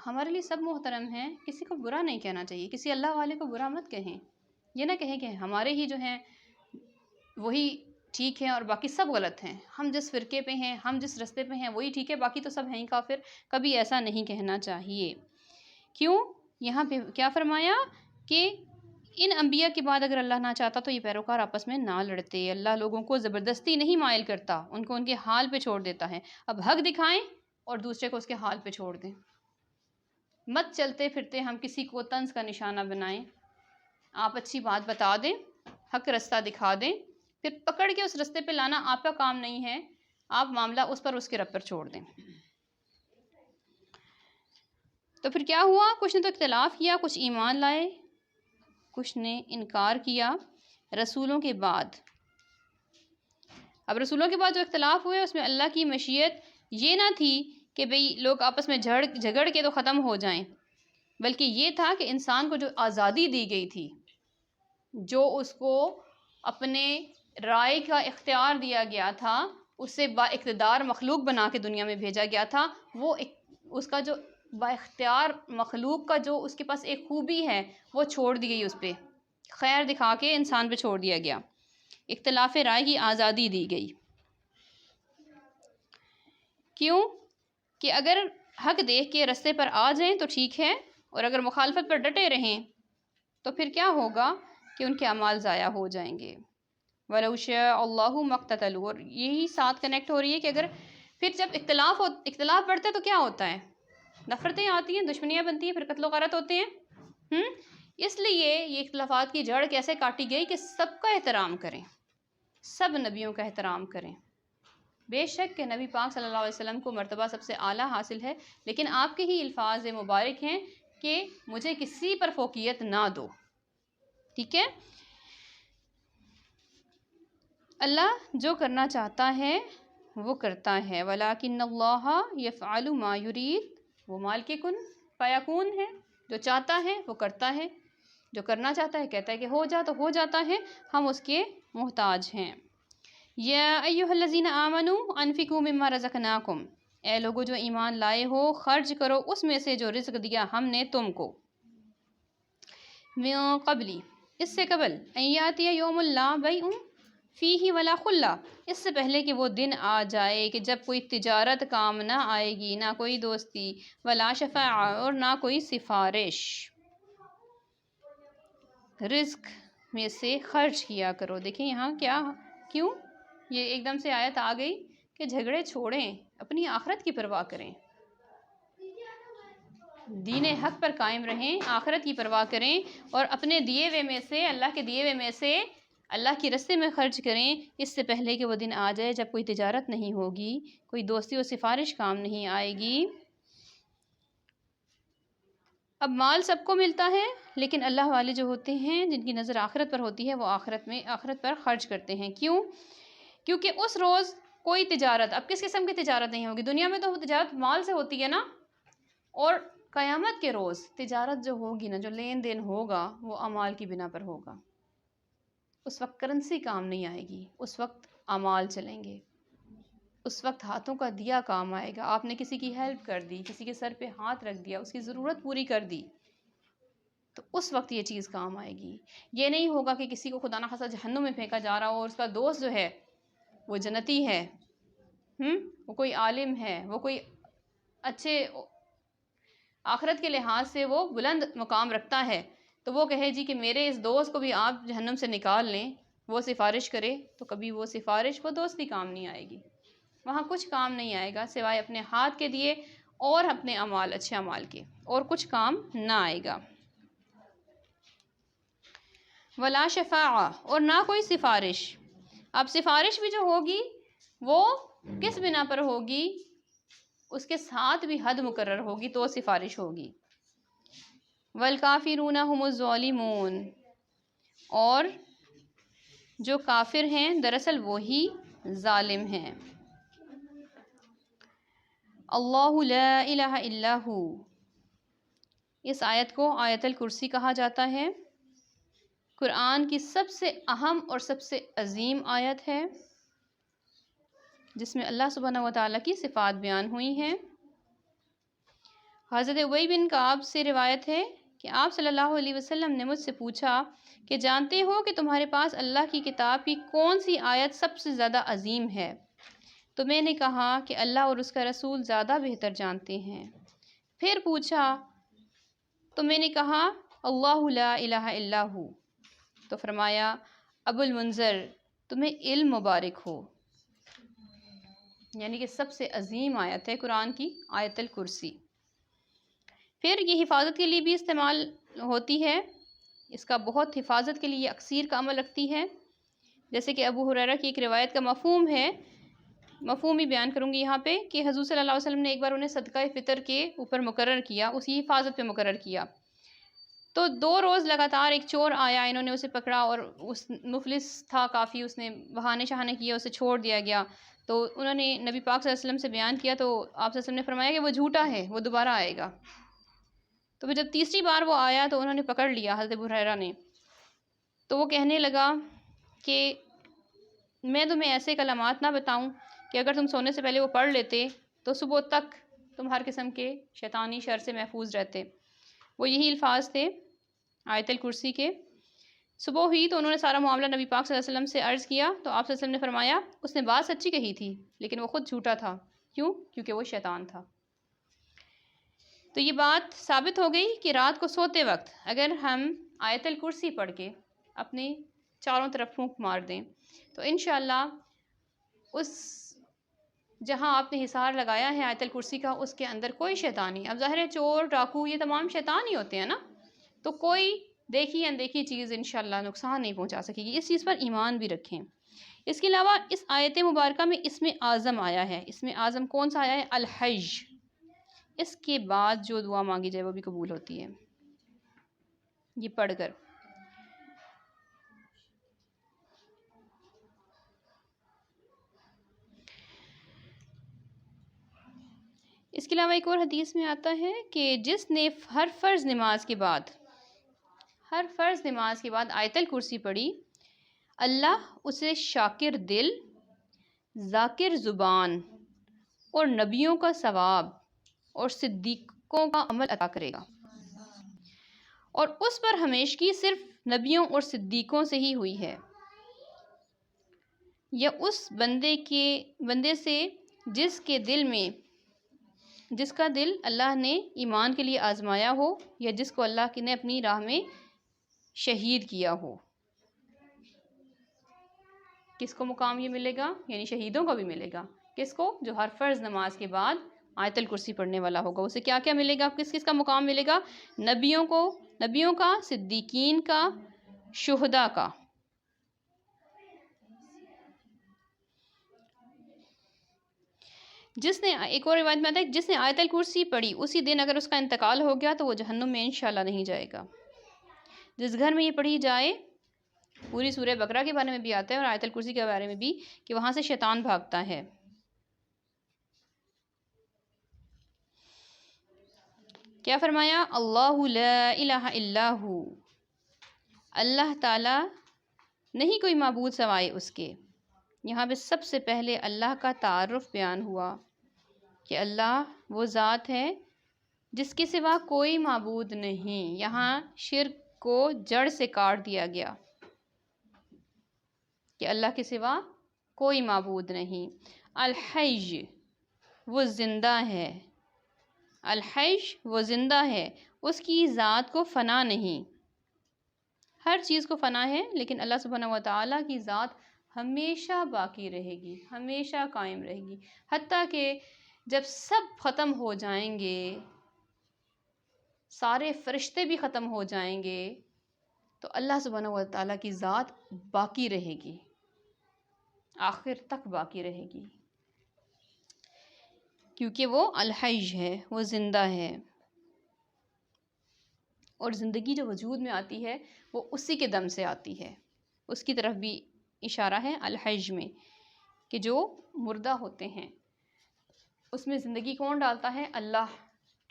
ہمارے لیے سب محترم ہیں، کسی کو برا نہیں کہنا چاہیے، کسی اللہ والے کو برا مت کہیں۔ یہ نہ کہیں کہ ہمارے ہی جو ہیں وہی ٹھیک ہے اور باقی سب غلط ہیں، ہم جس فرقے پہ ہیں، ہم جس رستے پہ ہیں وہی ٹھیک ہے، باقی تو سب ہیں ہی کافر۔ کبھی ایسا نہیں کہنا چاہیے۔ کیوں؟ یہاں پہ کیا فرمایا کہ ان انبیاء کے بعد اگر اللہ نہ چاہتا تو یہ پیروکار آپس میں نہ لڑتے۔ اللہ لوگوں کو زبردستی نہیں مائل کرتا، ان کو ان کے حال پہ چھوڑ دیتا ہے۔ اب حق دکھائیں اور دوسرے کو اس کے حال پہ چھوڑ دیں۔ مت چلتے پھرتے ہم کسی کو طنز کا نشانہ بنائیں۔ آپ اچھی بات بتا دیں، حق رستہ دکھا دیں، پھر پکڑ کے اس رستے پہ لانا آپ کا کام نہیں ہے، آپ معاملہ اس پر اس کے رب پر چھوڑ دیں۔ تو پھر کیا ہوا؟ کچھ نے تو اختلاف کیا، کچھ ایمان لائے، کچھ نے انکار کیا رسولوں کے بعد۔ اب رسولوں کے بعد جو اختلاف ہوئے اس میں اللہ کی مشیت یہ نہ تھی کہ بھئی لوگ آپس میں جھگڑ کے تو ختم ہو جائیں، بلکہ یہ تھا کہ انسان کو جو آزادی دی گئی تھی، جو اس کو اپنے رائے کا اختیار دیا گیا تھا، اس سے با اقتدار مخلوق بنا کے دنیا میں بھیجا گیا تھا، وہ اس کا جو با اختیار مخلوق کا جو اس کے پاس ایک خوبی ہے وہ چھوڑ دی گئی، اس پہ خیر دکھا کے انسان پہ چھوڑ دیا گیا، اختلاف رائے کی آزادی دی گئی۔ کیوں؟ کہ اگر حق دیکھ کے رستے پر آ جائیں تو ٹھیک ہے، اور اگر مخالفت پر ڈٹے رہیں تو پھر کیا ہوگا کہ ان کے اعمال ضائع ہو جائیں گے۔ وَلَوْ شَاءَ اللَّهُ مَا اقْتَتَلُوا، اور یہی ساتھ کنیکٹ ہو رہی ہے کہ اگر پھر جب اختلاف بڑھتا ہے تو کیا ہوتا ہے؟ نفرتیں آتی ہیں، دشمنیاں بنتی ہیں، پھر قتل و غارت ہوتے ہیں۔ اس لیے یہ اختلافات کی جڑ کیسے کاٹی گئی کہ سب کا احترام کریں، سب نبیوں کا احترام کریں۔ بے شک کہ نبی پاک صلی اللہ علیہ وسلم کو مرتبہ سب سے اعلیٰ حاصل ہے، لیکن آپ کے ہی الفاظ مبارک ہیں کہ مجھے کسی پر فوقیت نہ دو، ٹھیک ہے؟ اللہ جو کرنا چاہتا ہے وہ کرتا ہے، وَلَٰكِنَّ اللَّهَ يَفْعَلُ مَا يُرِيدُ، وہ مالک کن فیکون ہے، جو چاہتا ہے وہ کرتا ہے، جو کرنا چاہتا ہے کہتا ہے کہ ہو جا تو ہو جاتا ہے، ہم اس کے محتاج ہیں۔ یا ایھا الذین آمنوا انفقوا مما رزقناکم، اے لوگو جو ایمان لائے ہو خرچ کرو اس میں سے جو رزق دیا ہم نے تم کو، من قبلی، اس سے قبل، ان یاتی یوم لا بیع فیہ ولا خلہ، اس سے پہلے کہ وہ دن آ جائے کہ جب کوئی تجارت کام نہ آئے گی، نہ کوئی دوستی، ولا شفاعہ، اور نہ کوئی سفارش۔ رزق میں سے خرچ کیا کرو۔ دیکھیں یہاں کیوں یہ ایک دم سے آیت آ گئی کہ جھگڑے چھوڑیں، اپنی آخرت کی پرواہ کریں، دین حق پر قائم رہیں، آخرت کی پرواہ کریں، اور اپنے دیے ہوئے میں سے، اللہ کے دیے ہوئے میں سے اللہ کے راستے میں خرچ کریں، اس سے پہلے کہ وہ دن آ جائے جب کوئی تجارت نہیں ہوگی، کوئی دوستی و سفارش کام نہیں آئے گی۔ اب مال سب کو ملتا ہے، لیکن اللہ والے جو ہوتے ہیں جن کی نظر آخرت پر ہوتی ہے وہ آخرت پر خرچ کرتے ہیں۔ کیوں؟ کیونکہ اس روز کوئی تجارت، اب کس قسم کی تجارت نہیں ہوگی؟ دنیا میں تو تجارت مال سے ہوتی ہے نا، اور قیامت کے روز تجارت جو ہوگی نا، جو لین دین ہوگا وہ اعمال کی بنا پر ہوگا۔ اس وقت کرنسی کام نہیں آئے گی، اس وقت اعمال چلیں گے، اس وقت ہاتھوں کا دیا کام آئے گا۔ آپ نے کسی کی ہیلپ کر دی، کسی کے سر پہ ہاتھ رکھ دیا، اس کی ضرورت پوری کر دی، تو اس وقت یہ چیز کام آئے گی۔ یہ نہیں ہوگا کہ کسی کو خدا نہ خواستہ جہنم میں پھینکا جا رہا ہو اور اس کا دوست جو ہے وہ جنتی ہے، وہ کوئی عالم ہے، وہ کوئی اچھے آخرت کے لحاظ سے وہ بلند مقام رکھتا ہے، تو وہ کہے جی کہ میرے اس دوست کو بھی آپ جہنم سے نکال لیں، وہ سفارش کرے، تو کبھی وہ سفارش، وہ دوستی کام نہیں آئے گی، وہاں کچھ کام نہیں آئے گا سوائے اپنے ہاتھ کے دیے اور اپنے اعمال، اچھے اعمال کے، اور کچھ کام نہ آئے گا۔ ولا شفاعہ، اور نہ کوئی سفارش۔ اب سفارش بھی جو ہوگی وہ کس بنا پر ہوگی؟ اس کے ساتھ بھی حد مقرر ہوگی تو سفارش ہوگی۔ والکافرون هم الظالمون، اور جو کافر ہیں دراصل وہی ظالم ہیں۔ اللہ لا الہ الا ہو، اس آیت کو آیت الکرسی کہا جاتا ہے، قرآن کی سب سے اہم اور سب سے عظیم آیت ہے جس میں اللہ سبحانہ و تعالیٰ کی صفات بیان ہوئی ہیں۔ حضرت ابی بن کعب سے روایت ہے کہ آپ صلی اللہ علیہ وسلم نے مجھ سے پوچھا کہ جانتے ہو کہ تمہارے پاس اللہ کی کتاب کی کون سی آیت سب سے زیادہ عظیم ہے؟ تو میں نے کہا کہ اللہ اور اس کا رسول زیادہ بہتر جانتے ہیں۔ پھر پوچھا تو میں نے کہا اللہ لا الہ الا ہو، تو فرمایا ابو المنذر تمہیں علم مبارک ہو، یعنی کہ سب سے عظیم آیت ہے قرآن کی آیت الکرسی۔ پھر یہ حفاظت کے لیے بھی استعمال ہوتی ہے، اس کا بہت حفاظت کے لیے اکثیر کا عمل رکھتی ہے، جیسے کہ ابو ہریرہ کی ایک روایت کا مفہوم ہے، مفہوم ہی بیان کروں گی یہاں پہ، کہ حضور صلی اللہ علیہ وسلم نے ایک بار انہیں صدقہ فطر کے اوپر مقرر کیا، اس کی حفاظت پہ مقرر کیا، تو 2 روز لگاتار ایک چور آیا، انہوں نے اسے پکڑا اور اس مفلس تھا کافی، اس نے بہانے شہانے کیا، اسے چھوڑ دیا گیا، تو انہوں نے نبی پاک صلی اللہ علیہ وسلم سے بیان کیا، تو آپ صلی اللہ علیہ وسلم نے فرمایا کہ وہ جھوٹا ہے، وہ دوبارہ آئے گا۔ تو پھر جب تیسری بار وہ آیا تو انہوں نے پکڑ لیا حضرت ابو ہریرہ نے، تو وہ کہنے لگا کہ میں تمہیں ایسے کلمات نہ بتاؤں کہ اگر تم سونے سے پہلے وہ پڑھ لیتے تو صبح تک تم ہر قسم کے شیطانی شر سے محفوظ رہتے۔ وہ یہی الفاظ تھے آیت الکرسی کے۔ صبح ہوئی تو انہوں نے سارا معاملہ نبی پاک صلی اللہ علیہ وسلم سے عرض کیا، تو آپ صلی اللہ علیہ وسلم نے فرمایا اس نے بات سچی کہی تھی لیکن وہ خود جھوٹا تھا۔ کیوں؟ کیونکہ وہ شیطان تھا۔ تو یہ بات ثابت ہو گئی کہ رات کو سوتے وقت اگر ہم آیت الکرسی پڑھ کے اپنے چاروں طرف پھونک مار دیں، تو انشاءاللہ اس جہاں آپ نے حصار لگایا ہے آیت الکرسی کا، اس کے اندر کوئی شیطان نہیں۔ اب ظاہر ہے چور ڈاکو یہ تمام شیطان ہی ہوتے ہیں نا، تو کوئی دیکھی اندیکھی چیز انشاءاللہ نقصان نہیں پہنچا سکے گی۔ اس چیز پر ایمان بھی رکھیں۔ اس کے علاوہ اس آیت مبارکہ میں اسم اعظم آیا ہے۔ اسم اعظم کون سا آیا ہے؟ الحج۔ اس کے بعد جو دعا مانگی جائے وہ بھی قبول ہوتی ہے۔ یہ پڑھ کر اس کے علاوہ ایک اور حدیث میں آتا ہے کہ جس نے ہر فرض نماز کے بعد آیت الکرسی پڑھی، اللہ اسے شاکر دل، ذاکر زبان اور نبیوں کا ثواب اور صدیقوں کا عمل عطا کرے گا، اور اس پر ہمیشگی صرف نبیوں اور صدیقوں سے ہی ہوئی ہے، یا اس بندے سے جس کا دل اللہ نے ایمان کے لیے آزمایا ہو، یا جس کو اللہ نے اپنی راہ میں شہید کیا ہو۔ کس کو مقام یہ ملے گا؟ یعنی شہیدوں کو بھی ملے گا۔ کس کو؟ جو ہر فرض نماز کے بعد آیت الکرسی پڑھنے والا ہوگا، اسے کیا کیا ملے گا؟ کس کا مقام ملے گا؟ نبیوں کا، صدیقین کا، شہداء کا۔ ایک اور روایت میں آتا ہے جس نے آیت الکرسی پڑھی اسی دن اگر اس کا انتقال ہو گیا تو وہ جہنم میں انشاءاللہ نہیں جائے گا۔ جس گھر میں یہ پڑھی جائے، پوری سورہ بقرہ کے بارے میں بھی آتا ہے اور آیت الکرسی کے بارے میں بھی، کہ وہاں سے شیطان بھاگتا ہے۔ کیا فرمایا؟ اللہ لا الہ الا ہو، اللہ تعالی نہیں کوئی معبود سوائے اس کے۔ یہاں پہ سب سے پہلے اللہ کا تعارف بیان ہوا کہ اللہ وہ ذات ہے جس کے سوا کوئی معبود نہیں۔ یہاں شرک کو جڑ سے کاٹ دیا گیا کہ اللہ کے سوا کوئی معبود نہیں۔ الحج وہ زندہ ہے، الحج وہ زندہ ہے، اس کی ذات کو فنا نہیں۔ ہر چیز کو فنا ہے لیکن اللہ سبحانہ و تعالیٰ کی ذات ہمیشہ باقی رہے گی، ہمیشہ قائم رہے گی، حتیٰ کہ جب سب ختم ہو جائیں گے، سارے فرشتے بھی ختم ہو جائیں گے، تو اللہ سبحانہ و تعالیٰ کی ذات باقی رہے گی، آخر تک باقی رہے گی، کیونکہ وہ الحج ہے، وہ زندہ ہے، اور زندگی جو وجود میں آتی ہے وہ اسی کے دم سے آتی ہے۔ اس کی طرف بھی اشارہ ہے الحج میں، کہ جو مردہ ہوتے ہیں اس میں زندگی کون ڈالتا ہے؟ اللہ،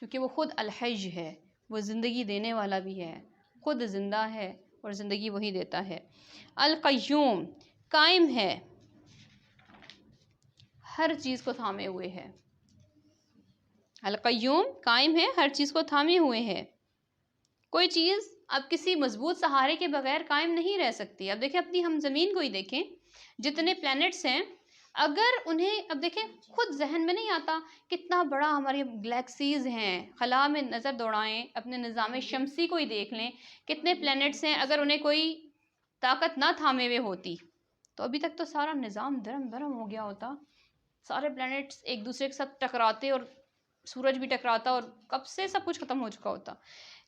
کیونکہ وہ خود الحج ہے، وہ زندگی دینے والا بھی ہے، خود زندہ ہے اور زندگی وہی دیتا ہے۔ القیوم قائم ہے، ہر چیز کو تھامے ہوئے ہے۔ القیوم قائم ہے، ہر چیز کو تھامے ہوئے ہے۔ کوئی چیز اب کسی مضبوط سہارے کے بغیر قائم نہیں رہ سکتی۔ اب دیکھیں اپنی ہم زمین کو ہی دیکھیں، جتنے پلینٹس ہیں، اگر انہیں اب دیکھیں خود ذہن میں نہیں آتا کتنا بڑا ہماری گلیکسیز ہیں، خلا میں نظر دوڑائیں، اپنے نظام شمسی کو ہی دیکھ لیں، کتنے پلینٹس ہیں، اگر انہیں کوئی طاقت نہ تھامے ہوئے ہوتی تو ابھی تک تو سارا نظام درم برم ہو گیا ہوتا، سارے پلینٹس ایک دوسرے کے ساتھ ٹکراتے اور سورج بھی ٹکراتا اور کب سے سب کچھ ختم ہو چکا ہوتا۔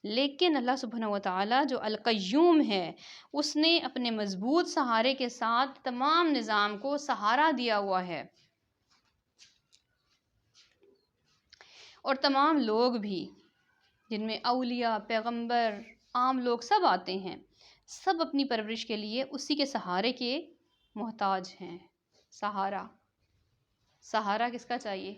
لیکن اللہ سبحانہ و تعالیٰ جو القیوم ہے، اس نے اپنے مضبوط سہارے کے ساتھ تمام نظام کو سہارا دیا ہوا ہے، اور تمام لوگ بھی جن میں اولیاء، پیغمبر، عام لوگ سب آتے ہیں، سب اپنی پرورش کے لیے اسی کے سہارے کے محتاج ہیں۔ سہارا کس کا چاہیے؟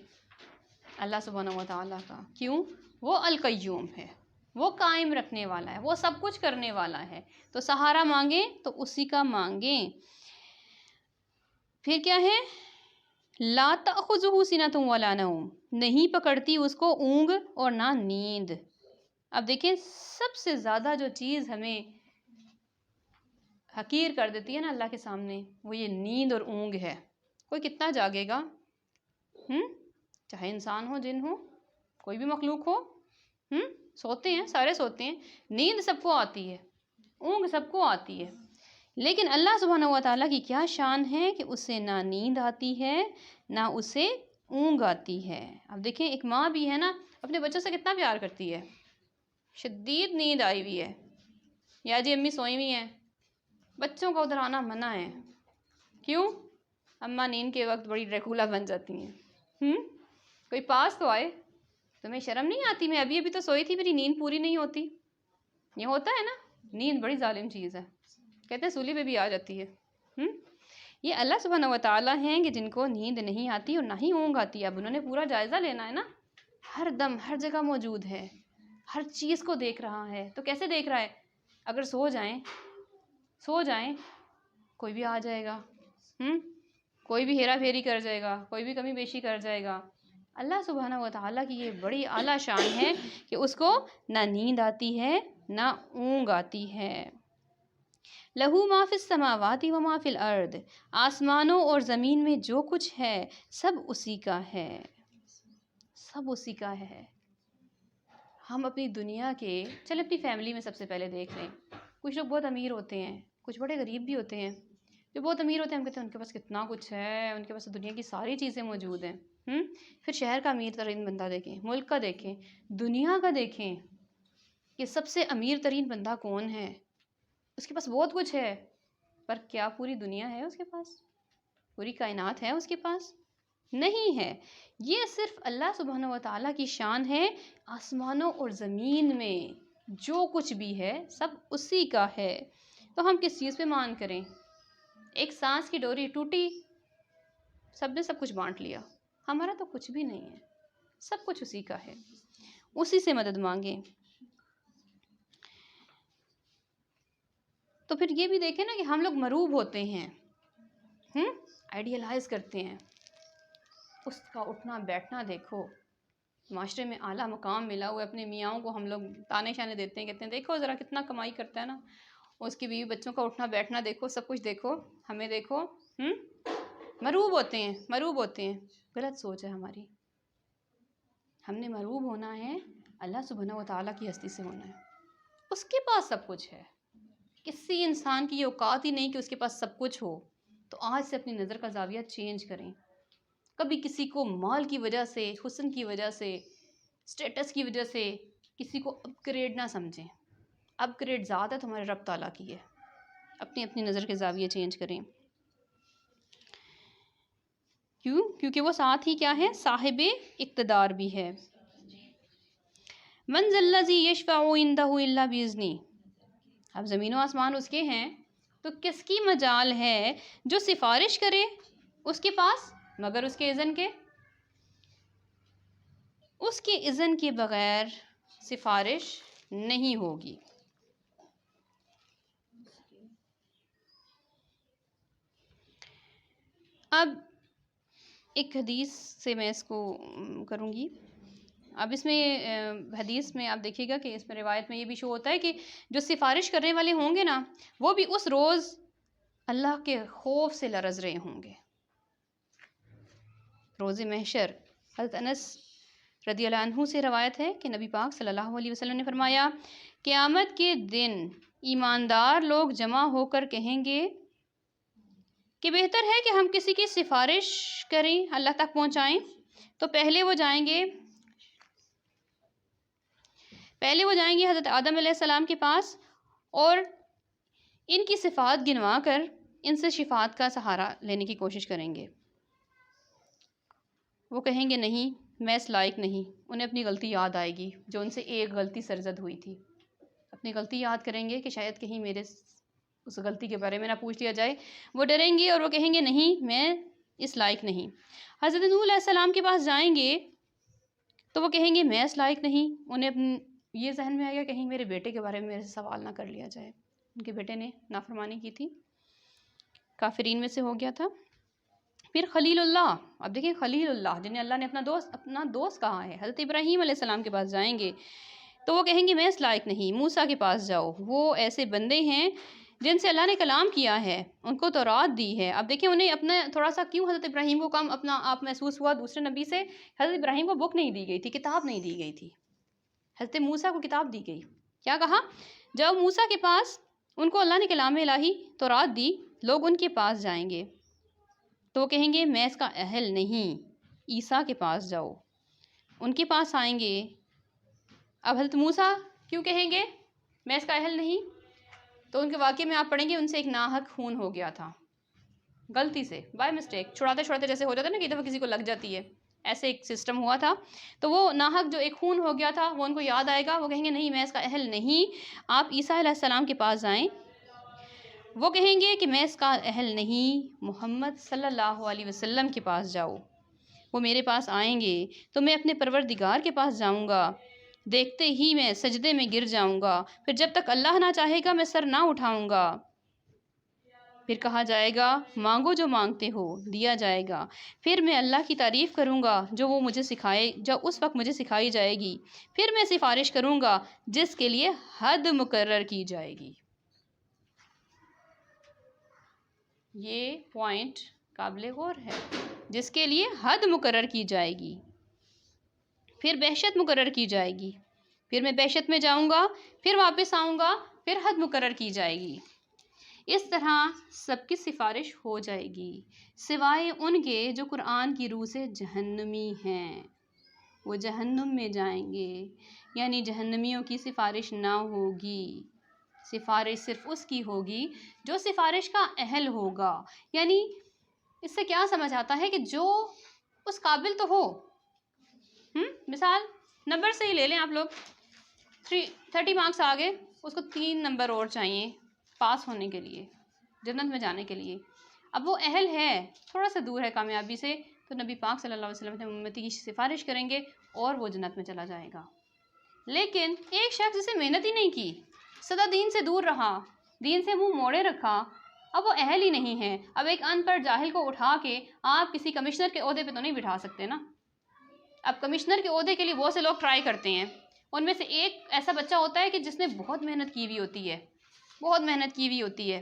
اللہ سبحانہ و تعالیٰ کا۔ کیوں؟ وہ القیوم ہے، وہ قائم رکھنے والا ہے، وہ سب کچھ کرنے والا ہے، تو سہارا مانگیں تو اسی کا مانگیں۔ پھر کیا ہے؟ لا تأخذہ سنۃ ولا نوم، نہیں پکڑتی اس کو اونگ اور نہ نیند۔ اب دیکھیں سب سے زیادہ جو چیز ہمیں حقیر کر دیتی ہے نا اللہ کے سامنے، وہ یہ نیند اور اونگ ہے۔ کوئی کتنا جاگے گا؟ چاہے انسان ہو، جن ہو، کوئی بھی مخلوق ہو، سوتے ہیں، سارے سوتے ہیں، نیند سب کو آتی ہے، اونگ سب کو آتی ہے، لیکن اللہ سبحانہ و تعالیٰ کی کیا شان ہے کہ اسے نہ نیند آتی ہے نہ اسے اونگ آتی ہے۔ اب دیکھیں ایک ماں بھی ہے نا، اپنے بچوں سے کتنا پیار کرتی ہے، شدید نیند آئی ہوئی ہے یا جی امی سوئی ہوئی ہیں، بچوں کا ادھر آنا منع ہے۔ کیوں؟ اماں نیند کے وقت بڑی ڈریکولا بن جاتی ہیں۔ کوئی پاس تو آئے، تمہیں شرم نہیں آتی؟ میں ابھی تو سوئی تھی، میری نیند پوری نہیں ہوتی۔ یہ ہوتا ہے نا، نیند بڑی ظالم چیز ہے، کہتے ہیں سولی پہ بھی آ جاتی ہے۔ یہ اللہ سبحانہ و تعالیٰ ہیں کہ جن کو نیند نہیں آتی اور نہ ہی اونگ آتی ہے۔ اب انہوں نے پورا جائزہ لینا ہے نا، ہر دم ہر جگہ موجود ہے، ہر چیز کو دیکھ رہا ہے۔ تو کیسے دیکھ رہا ہے؟ اگر سو جائیں کوئی بھی آ جائے گا، کوئی بھی ہیرا پھیری کر جائے گا، کوئی بھی کمی بیشی کر جائے گا۔ اللہ سبحانہ و تعالیٰ کی یہ بڑی اعلیٰ شان ہے کہ اس کو نہ نیند آتی ہے نہ اونگ آتی ہے۔ لہو ما فی السماوات و ما فی الارض، آسمانوں اور زمین میں جو کچھ ہے سب اسی کا ہے، سب اسی کا ہے۔ ہم اپنی دنیا کے، چلے اپنی فیملی میں سب سے پہلے دیکھ لیں، کچھ لوگ بہت امیر ہوتے ہیں، کچھ بڑے غریب بھی ہوتے ہیں۔ جو بہت امیر ہوتے ہیں ہم کہتے ہیں ان کے پاس کتنا کچھ ہے، ان کے پاس دنیا کی ساری چیزیں موجود ہیں۔ پھر شہر کا امیر ترین بندہ دیکھیں، ملک کا دیکھیں، دنیا کا دیکھیں کہ سب سے امیر ترین بندہ کون ہے، اس کے پاس بہت کچھ ہے، پر کیا پوری دنیا ہے اس کے پاس؟ پوری کائنات ہے اس کے پاس؟ نہیں ہے۔ یہ صرف اللہ سبحانہ و تعالیٰ کی شان ہے، آسمانوں اور زمین میں جو کچھ بھی ہے سب اسی کا ہے۔ تو ہم کس چیز پہ مان کریں؟ ایک سانس کی ڈوری ٹوٹی، سب نے سب کچھ بانٹ لیا، ہمارا تو کچھ بھی نہیں ہے، سب کچھ اسی کا ہے، اسی سے مدد مانگیں۔ تو پھر یہ بھی دیکھیں نا کہ ہم لوگ مروب ہوتے ہیں، آئیڈیلائز کرتے ہیں، اس کا اٹھنا بیٹھنا دیکھو، معاشرے میں اعلیٰ مقام ملا ہوا ہے، اپنے میاں کو ہم لوگ تانے شانے دیتے ہیں، کہتے ہیں دیکھو ذرا کتنا کمائی کرتا ہے نا، اس کی بیوی بچوں کا اٹھنا بیٹھنا دیکھو، سب کچھ دیکھو، ہمیں دیکھو۔ مروب ہوتے ہیں، مروب ہوتے ہیں، غلط سوچ ہے ہماری۔ ہم نے مروب ہونا ہے اللہ سبحانہ و تعالیٰ کی ہستی سے ہونا ہے، اس کے پاس سب کچھ ہے۔ کسی انسان کی یہ اوقات ہی نہیں کہ اس کے پاس سب کچھ ہو۔ تو آج سے اپنی نظر کا زاویہ چینج کریں۔ کبھی کسی کو مال کی وجہ سے، حسن کی وجہ سے، اسٹیٹس کی وجہ سے کسی کو اپ گریڈ نہ سمجھیں۔ اپ گریڈ ذات ہے تمہارے رب تعالیٰ کی ہے۔ اپنی نظر کے زاویے چینج کریں۔ کیونکہ وہ ساتھ ہی کیا ہے؟ صاحب اقتدار بھی ہے۔ من ذا الذی یشفع عندہ الا باذنہ، اب زمین و آسمان اس کے ہیں تو کس کی مجال ہے جو سفارش کرے اس کے پاس مگر اس کے اذن کے؟ اس کے اذن کے بغیر سفارش نہیں ہوگی۔ اب ایک حدیث سے میں اس کو کروں گی۔ اب اس میں حدیث میں آپ دیکھیے گا کہ اس میں روایت میں یہ بھی شو ہوتا ہے کہ جو سفارش کرنے والے ہوں گے نا، وہ بھی اس روز اللہ کے خوف سے لرز رہے ہوں گے۔ روز محشر، حضرت انس رضی اللہ عنہ سے روایت ہے کہ نبی پاک صلی اللہ علیہ وسلم نے فرمایا، قیامت کے دن ایماندار لوگ جمع ہو کر کہیں گے کہ بہتر ہے کہ ہم کسی کی سفارش کریں، اللہ تک پہنچائیں۔ تو پہلے وہ جائیں گے حضرت آدم علیہ السلام کے پاس اور ان کی صفات گنوا کر ان سے شفاعت کا سہارا لینے کی کوشش کریں گے۔ وہ کہیں گے نہیں، میں اس لائق نہیں۔ انہیں اپنی غلطی یاد آئے گی، جو ان سے ایک غلطی سرزد ہوئی تھی، اپنی غلطی یاد کریں گے کہ شاید کہیں میرے اس غلطی کے بارے میں نہ پوچھ لیا جائے۔ وہ ڈریں گے اور وہ کہیں گے نہیں، میں اس لائق نہیں۔ حضرت نوح علیہ السلام کے پاس جائیں گے تو وہ کہیں گے میں اس لائق نہیں۔ انہیں یہ ذہن میں آئے گا کہیں میرے بیٹے کے بارے میں میرے سے سوال نہ کر لیا جائے، ان کے بیٹے نے نافرمانی کی تھی، کافرین میں سے ہو گیا تھا۔ پھر خلیل اللہ، اب دیکھیں خلیل اللہ جنہیں اللہ نے اپنا دوست کہا ہے، حضرت ابراہیم علیہ السلام کے پاس جائیں گے تو وہ کہیں گے میں اس لائق نہیں۔ موسیٰ کے پاس جاؤ، وہ ایسے بندے ہیں جن سے اللہ نے کلام کیا ہے، ان کو تورات دی ہے۔ اب دیکھیں انہیں اپنا تھوڑا سا کیوں حضرت ابراہیم کو کم اپنا آپ محسوس ہوا دوسرے نبی سے؟ حضرت ابراہیم کو بک نہیں دی گئی تھی، کتاب نہیں دی گئی تھی، حضرت موسیٰ کو کتاب دی گئی۔ کیا کہا؟ جاؤ موسیٰ کے پاس ان کو اللہ نے کلام الہی تورات دی، لوگ ان کے پاس جائیں گے تو وہ کہیں گے میں اس کا اہل نہیں، عیسیٰ کے پاس جاؤ۔ ان کے پاس آئیں گے، اب حضرت موسیٰ کیوں کہیں گے میں اس کا اہل نہیں؟ تو ان کے واقعے میں آپ پڑھیں گے ان سے ایک ناحق خون ہو گیا تھا، غلطی سے، بائی مسٹیک، چھڑاتے چھڑاتے جیسے ہو جاتا ہے نا کہ دفعہ کسی کو لگ جاتی ہے، ایسے ایک سسٹم ہوا تھا۔ تو وہ ناحق جو ایک خون ہو گیا تھا وہ ان کو یاد آئے گا، وہ کہیں گے نہیں میں اس کا اہل نہیں، آپ عیسیٰ علیہ السلام کے پاس جائیں۔ وہ کہیں گے کہ میں اس کا اہل نہیں، محمد صلی اللہ علیہ وسلم کے پاس جاؤ۔ وہ میرے پاس آئیں گے تو میں اپنے پروردگار کے پاس جاؤں گا، دیکھتے ہی میں سجدے میں گر جاؤں گا، پھر جب تک اللہ نہ چاہے گا میں سر نہ اٹھاؤں گا۔ پھر کہا جائے گا مانگو جو مانگتے ہو دیا جائے گا، پھر میں اللہ کی تعریف کروں گا جو وہ مجھے سکھائے، جو اس وقت مجھے سکھائی جائے گی، پھر میں سفارش کروں گا جس کے لیے حد مقرر کی جائے گی۔ یہ پوائنٹ قابل غور ہے، جس کے لیے حد مقرر کی جائے گی، پھر بحشت مقرر کی جائے گی، پھر میں بحشت میں جاؤں گا، پھر واپس آؤں گا، پھر حد مقرر کی جائے گی۔ اس طرح سب کی سفارش ہو جائے گی سوائے ان کے جو قرآن کی روح سے جہنمی ہیں، وہ جہنم میں جائیں گے، یعنی جہنمیوں کی سفارش نہ ہوگی، سفارش صرف اس کی ہوگی جو سفارش کا اہل ہوگا۔ یعنی اس سے کیا سمجھ آتا ہے کہ جو اس قابل تو ہو، مثال نمبر سے ہی لے لیں آپ لوگ، 30 مارکس آگے، اس کو 3 نمبر اور چاہیے پاس ہونے کے لیے، جنت میں جانے کے لیے۔ اب وہ اہل ہے، تھوڑا سا دور ہے کامیابی سے، تو نبی پاک صلی اللہ علیہ وسلم اپنے امتی کی سفارش کریں گے اور وہ جنت میں چلا جائے گا۔ لیکن ایک شخص جسے محنت ہی نہیں کی، سدا دین سے دور رہا، دین سے منہ موڑے رکھا، اب وہ اہل ہی نہیں ہے۔ اب ایک ان پڑھ جاہل کو اٹھا کے آپ کسی کمشنر کے عہدے پہ تو نہیں بٹھا سکتے نا۔ اب کمشنر کے عہدے کے لیے بہت سے لوگ ٹرائی کرتے ہیں، ان میں سے ایک ایسا بچہ ہوتا ہے کہ جس نے بہت محنت کی ہوئی ہوتی ہے، بہت محنت کی ہوئی ہوتی ہے،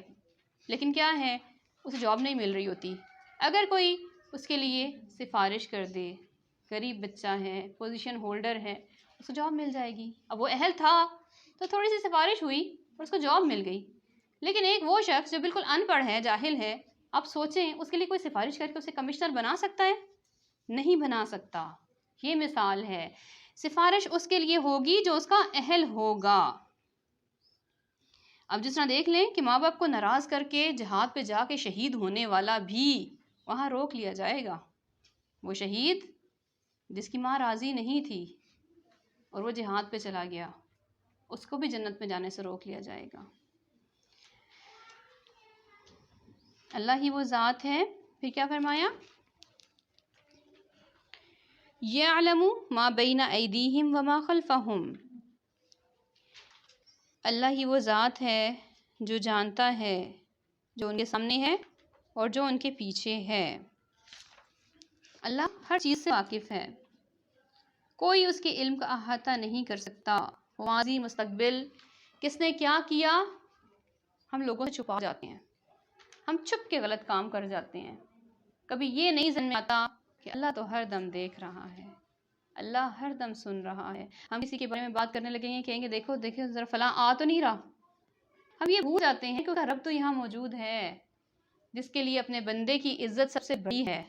لیکن کیا ہے اسے جاب نہیں مل رہی ہوتی۔ اگر کوئی اس کے لیے سفارش کر دے، غریب بچہ ہے، پوزیشن ہولڈر ہے، اسے جاب مل جائے گی۔ اب وہ اہل تھا تو تھوڑی سی سفارش ہوئی اور اس کو جاب مل گئی، لیکن ایک وہ شخص جو بالکل ان پڑھ ہے، جاہل ہے، آپ سوچیں اس کے لیے کوئی سفارش کر کے اسے کمشنر بنا سکتا ہے؟ نہیں بنا سکتا۔ یہ مثال ہے، سفارش اس کے لیے ہوگی جو اس کا اہل ہوگا۔ اب جس طرح دیکھ لیں کہ ماں باپ کو ناراض کر کے جہاد پہ جا کے شہید ہونے والا بھی وہاں روک لیا جائے گا، وہ شہید جس کی ماں راضی نہیں تھی اور وہ جہاد پہ چلا گیا، اس کو بھی جنت میں جانے سے روک لیا جائے گا۔ اللہ ہی وہ ذات ہے، پھر کیا فرمایا؟ یعلم ما بین ایدیہم وما خلفہم، اللہ ہی وہ ذات ہے جو جانتا ہے جو ان کے سامنے ہے اور جو ان کے پیچھے ہے۔ اللہ ہر چیز سے واقف ہے، کوئی اس کے علم کا احاطہ نہیں کر سکتا۔ ماضی مستقبل کس نے کیا کیا ہم لوگوں سے چھپا جاتے ہیں، ہم چھپ کے غلط کام کر جاتے ہیں، کبھی یہ نہیں ذہن میں آتا کہ اللہ تو ہر دم دیکھ رہا ہے، اللہ ہر دم سن رہا ہے۔ ہم کسی کے بارے میں بات کرنے لگیں گے، کہیں گے دیکھو دیکھو ذرا فلاں آ تو نہیں رہا، ہم یہ بھول جاتے ہیں کہ اس کا رب تو یہاں موجود ہے، جس کے لیے اپنے بندے کی عزت سب سے بڑی ہے۔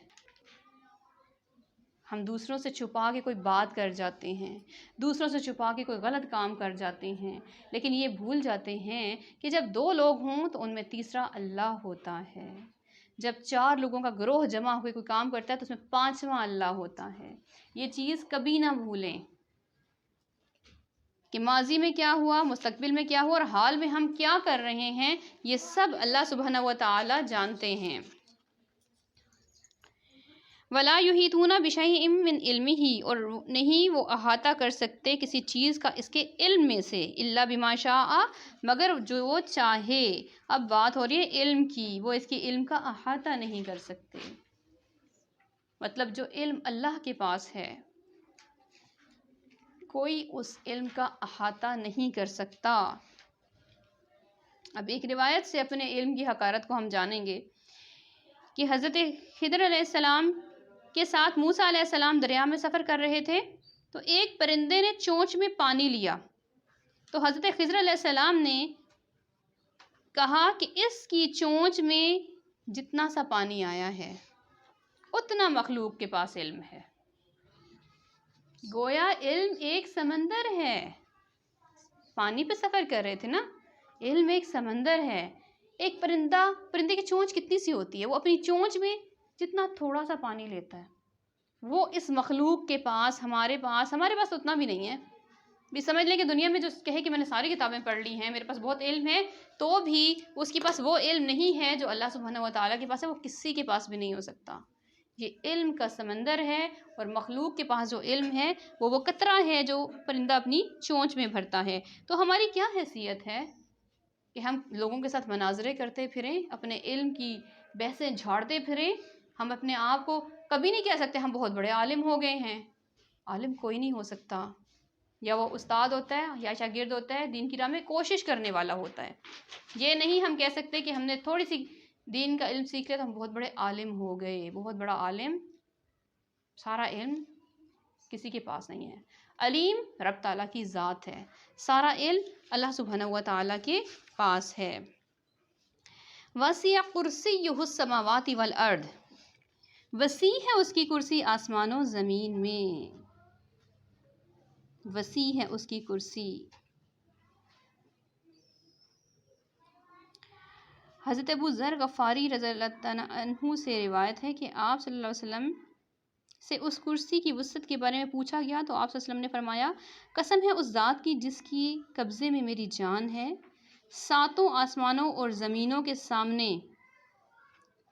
ہم دوسروں سے چھپا کے کوئی بات کر جاتے ہیں، دوسروں سے چھپا کے کوئی غلط کام کر جاتے ہیں، لیکن یہ بھول جاتے ہیں کہ جب 2 لوگ ہوں تو ان میں تیسرا اللہ ہوتا ہے، جب 4 لوگوں کا گروہ جمع ہو کے کوئی کام کرتا ہے تو اس میں 5واں اللہ ہوتا ہے۔ یہ چیز کبھی نہ بھولیں کہ ماضی میں کیا ہوا، مستقبل میں کیا ہوا اور حال میں ہم کیا کر رہے ہیں، یہ سب اللہ سبحانہ و تعالی جانتے ہیں۔ وَلَا يُحِيطُونَ بِشَيْءٍ مِّنْ عِلْمِهِ، اور نہیں وہ احاطہ کر سکتے کسی چیز کا اس کے علم میں سے، إِلَّا بِمَا شَاءَ، مگر جو وہ چاہے۔ اب بات ہو رہی ہے علم کی، وہ اس کے علم کا احاطہ نہیں کر سکتے، مطلب جو علم اللہ کے پاس ہے کوئی اس علم کا احاطہ نہیں کر سکتا۔ اب ایک روایت سے اپنے علم کی حقارت کو ہم جانیں گے کہ حضرت خضر علیہ السلام کے ساتھ موسیٰ علیہ السلام دریا میں سفر کر رہے تھے، تو ایک پرندے نے چونچ میں پانی لیا، تو حضرت خضر علیہ السلام نے کہا کہ اس کی چونچ میں جتنا سا پانی آیا ہے اتنا مخلوق کے پاس علم ہے۔ گویا علم ایک سمندر ہے، پانی پہ سفر کر رہے تھے نا، علم ایک سمندر ہے۔ ایک پرندے کی چونچ کتنی سی ہوتی ہے، وہ اپنی چونچ میں جتنا تھوڑا سا پانی لیتا ہے، وہ اس مخلوق کے پاس، ہمارے پاس اتنا بھی نہیں ہے۔ بھی سمجھ لیں کہ دنیا میں جو کہے کہ میں نے ساری کتابیں پڑھ لی ہیں، میرے پاس بہت علم ہے، تو بھی اس کے پاس وہ علم نہیں ہے جو اللہ سبحانہ و تعالیٰ کے پاس ہے، وہ کسی کے پاس بھی نہیں ہو سکتا۔ یہ علم کا سمندر ہے، اور مخلوق کے پاس جو علم ہے وہ قطرہ ہے جو پرندہ اپنی چونچ میں بھرتا ہے۔ تو ہماری کیا حیثیت ہے کہ ہم لوگوں کے ساتھ مناظرے کرتے پھریں، اپنے علم کی بحثیں جھاڑتے پھریں؟ ہم اپنے آپ کو کبھی نہیں کہہ سکتے ہم بہت بڑے عالم ہو گئے ہیں۔ عالم کوئی نہیں ہو سکتا، یا وہ استاد ہوتا ہے یا شاگرد ہوتا ہے، دین کی راہ میں کوشش کرنے والا ہوتا ہے۔ یہ نہیں ہم کہہ سکتے کہ ہم نے تھوڑی سی دین کا علم سیکھ لیا تو ہم بہت بڑے عالم ہو گئے۔ بہت بڑا عالم، سارا علم کسی کے پاس نہیں ہے۔ علیم رب تعالیٰ کی ذات ہے، سارا علم اللہ سبحانہ و تعالیٰ کے پاس ہے۔ وسیع کرسیہ السماوات والارض، وسیع ہے اس کی کرسی آسمان و زمین میں، وسیع ہے اس کی کرسی۔ حضرت ابو ذر غفاری رضی اللہ تعالیٰ عنہ سے روایت ہے کہ آپ صلی اللہ علیہ وسلم سے اس کرسی کی وسعت کے بارے میں پوچھا گیا تو آپ صلی اللہ علیہ وسلم نے فرمایا، قسم ہے اس ذات کی جس کی قبضے میں میری جان ہے، ساتوں آسمانوں اور زمینوں کے سامنے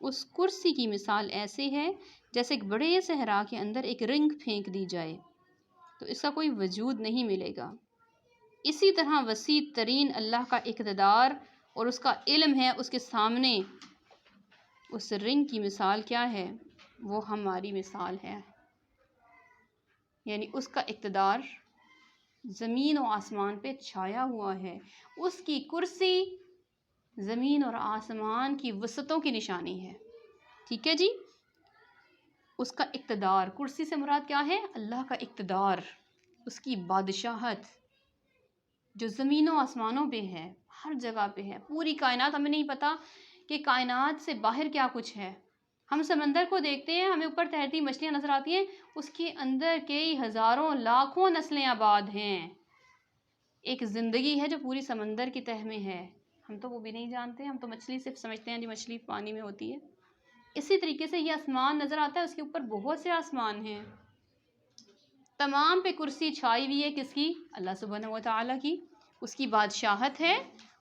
اس کرسی کی مثال ایسے ہے جیسے ایک بڑے صحرا کے اندر ایک رنگ پھینک دی جائے تو اس کا کوئی وجود نہیں ملے گا۔ اسی طرح وسیع ترین اللہ کا اقتدار اور اس کا علم ہے، اس کے سامنے اس رنگ کی مثال کیا ہے؟ وہ ہماری مثال ہے، یعنی اس کا اقتدار زمین و آسمان پہ چھایا ہوا ہے۔ اس کی کرسی زمین اور آسمان کی وسعتوں کی نشانی ہے، ٹھیک ہے جی؟ اس کا اقتدار، کرسی سے مراد کیا ہے؟ اللہ کا اقتدار، اس کی بادشاہت جو زمین و آسمانوں پہ ہے، ہر جگہ پہ ہے۔ پوری کائنات، ہمیں نہیں پتہ کہ کائنات سے باہر کیا کچھ ہے۔ ہم سمندر کو دیکھتے ہیں، ہمیں اوپر تیرتی مچھلیاں نظر آتی ہیں، اس کے اندر کئی ہزاروں لاکھوں نسلیں آباد ہیں۔ ایک زندگی ہے جو پوری سمندر کی تہہ میں ہے، ہم تو وہ بھی نہیں جانتے، ہم تو مچھلی صرف سمجھتے ہیں جی مچھلی پانی میں ہوتی ہے۔ اسی طریقے سے یہ آسمان نظر آتا ہے، اس کے اوپر بہت سے آسمان ہیں، تمام پہ کرسی چھائی ہوئی ہے، کس کی؟ اللہ سبحانہ و تعالیٰ کی، اس کی بادشاہت ہے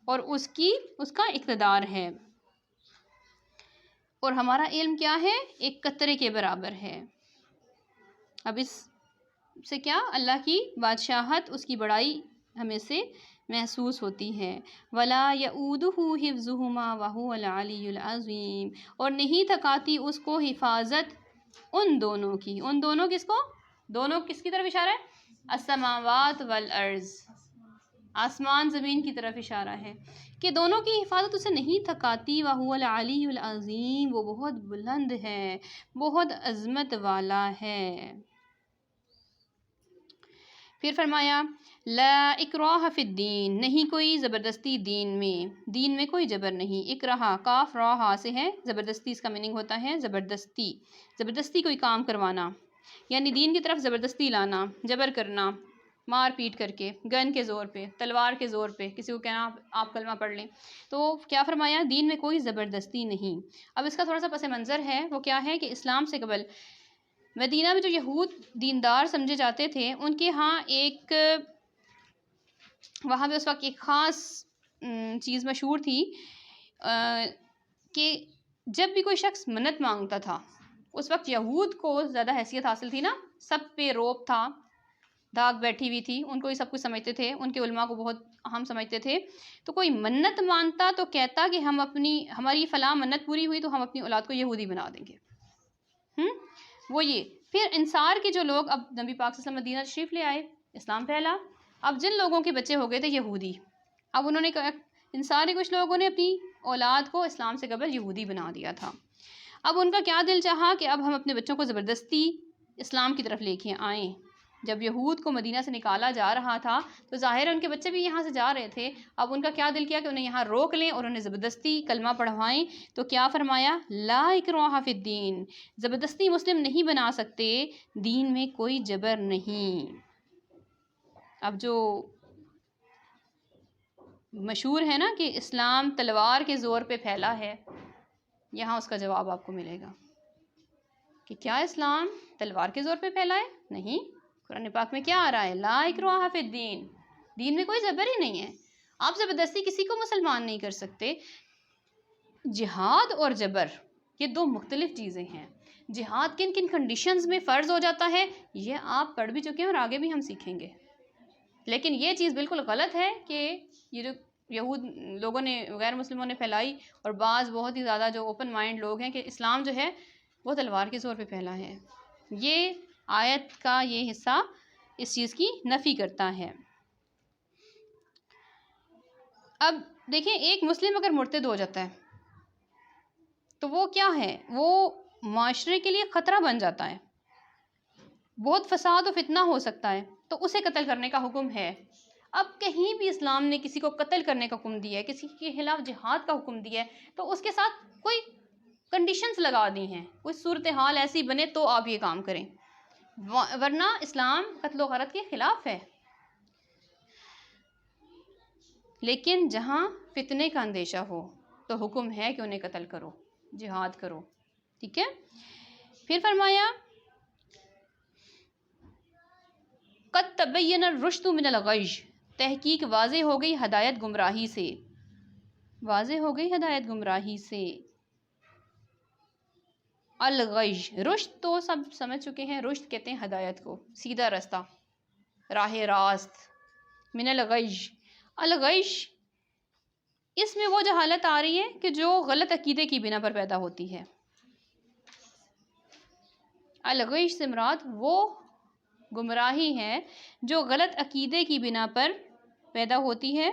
اور اس کا اقتدار ہے۔ اور ہمارا علم کیا ہے؟ ایک قطرے کے برابر ہے۔ اب اس سے کیا؟ اللہ کی بادشاہت، اس کی بڑائی ہمیں سے محسوس ہوتی ہے۔ وَلَا يَؤُودُهُ حِفْظُهُمَا وَهُوَ الْعَلِيُّ الْعَظِيمُ، اور نہیں تھکاتی اس کو حفاظت ان دونوں کی۔ ان دونوں کس کو؟ دونوں کس کی طرف اشارہ ہے؟ السماوات والارض، آسمان زمین کی طرف اشارہ ہے کہ دونوں کی حفاظت اسے نہیں تھکاتی۔ وَهُوَ الْعَلِيُّ الْعَظِيمُ، وہ بہت بلند ہے، بہت عظمت والا ہے۔ پھر فرمایا لا اکراہ فی الدین، نہیں کوئی زبردستی دین میں، دین میں کوئی جبر نہیں۔ اکراہ کاف را ہا سے ہے، زبردستی اس کا میننگ ہوتا ہے زبردستی، زبردستی کوئی کام کروانا، یعنی دین کی طرف زبردستی لانا، جبر کرنا، مار پیٹ کر کے، گن کے زور پہ، تلوار کے زور پہ کسی کو کہنا آپ کلمہ پڑھ لیں۔ تو کیا فرمایا؟ دین میں کوئی زبردستی نہیں۔ اب اس کا تھوڑا سا پس منظر ہے، وہ کیا ہے کہ اسلام سے قبل مدینہ میں جو یہود دیندار سمجھے جاتے تھے، ان کے ہاں وہاں پہ اس وقت ایک خاص چیز مشہور تھی کہ جب بھی کوئی شخص منت مانگتا تھا، اس وقت یہود کو زیادہ حیثیت حاصل تھی نا، سب پہ روب تھا، داغ بیٹھی ہوئی تھی، ان کو یہ سب کچھ سمجھتے تھے، ان کے علماء کو بہت اہم سمجھتے تھے۔ تو کوئی منت مانتا تو کہتا کہ ہماری فلاں منت پوری ہوئی تو ہم اپنی اولاد کو یہودی بنا دیں گے۔ وہ یہ پھر انصار کے جو لوگ، اب نبی پاک صلی اللہ علیہ وسلم مدینہ تشریف لے آئے، اسلام پھیلا، اب جن لوگوں کے بچے ہو گئے تھے یہودی، اب انہوں نے کہا، انصار کے کچھ لوگوں نے اپنی اولاد کو اسلام سے قبل یہودی بنا دیا تھا۔ اب ان کا کیا دل چاہا کہ اب ہم اپنے بچوں کو زبردستی اسلام کی طرف لے کے آئیں، جب یہود کو مدینہ سے نکالا جا رہا تھا تو ظاہر ہے ان کے بچے بھی یہاں سے جا رہے تھے. اب ان کا کیا دل کیا کہ انہیں یہاں روک لیں اور انہیں زبردستی کلمہ پڑھوائیں. تو کیا فرمایا؟ لا اکراہ فی الدین، زبردستی مسلم نہیں بنا سکتے، دین میں کوئی جبر نہیں. اب جو مشہور ہے نا کہ اسلام تلوار کے زور پہ پھیلا ہے، یہاں اس کا جواب آپ کو ملے گا کہ کیا اسلام تلوار کے زور پہ پھیلا ہے؟ نہیں. قرآن پاک میں کیا آ رہا ہے؟ لا اکراہ فی الدین، دین میں کوئی جبر ہی نہیں ہے. آپ زبردستی کسی کو مسلمان نہیں کر سکتے. جہاد اور جبر یہ دو مختلف چیزیں ہیں. جہاد کن کن کنڈیشنز میں فرض ہو جاتا ہے یہ آپ پڑھ بھی چکے ہیں اور آگے بھی ہم سیکھیں گے. لیکن یہ چیز بالکل غلط ہے کہ یہ جو یہود لوگوں نے غیر مسلموں نے پھیلائی، اور بعض بہت ہی زیادہ جو اوپن مائنڈ لوگ ہیں، کہ اسلام جو ہے وہ تلوار کے زور پہ پھیلا ہے. یہ آیت کا یہ حصہ اس چیز کی نفی کرتا ہے. اب دیکھیں، ایک مسلم اگر مرتد ہو جاتا ہے تو وہ کیا ہے؟ وہ معاشرے کے لیے خطرہ بن جاتا ہے، بہت فساد و فتنہ ہو سکتا ہے، تو اسے قتل کرنے کا حکم ہے. اب کہیں بھی اسلام نے کسی کو قتل کرنے کا حکم دیا ہے، کسی کے خلاف جہاد کا حکم دیا ہے، تو اس کے ساتھ کوئی کنڈیشنز لگا دی ہیں، کوئی صورتحال ایسی بنے تو آپ یہ کام کریں، ورنہ اسلام قتل و غارت کے خلاف ہے. لیکن جہاں فتنے کا اندیشہ ہو تو حکم ہے کہ انہیں قتل کرو، جہاد کرو. ٹھیک ہے. پھر فرمایا قد تبین الرشد من الغی، تحقیق واضح ہو گئی ہدایت گمراہی سے. واضح ہو گئی ہدایت گمراہی سے. الغی، رشد تو سب سمجھ چکے ہیں، رشد کہتے ہیں ہدایت کو، سیدھا رستہ، راہ راست. من الغی، الغی اس میں وہ جہالت آ رہی ہے کہ جو غلط عقیدے کی بنا پر پیدا ہوتی ہے. الغی سے مراد وہ گمراہی ہے جو غلط عقیدے کی بنا پر پیدا ہوتی ہے.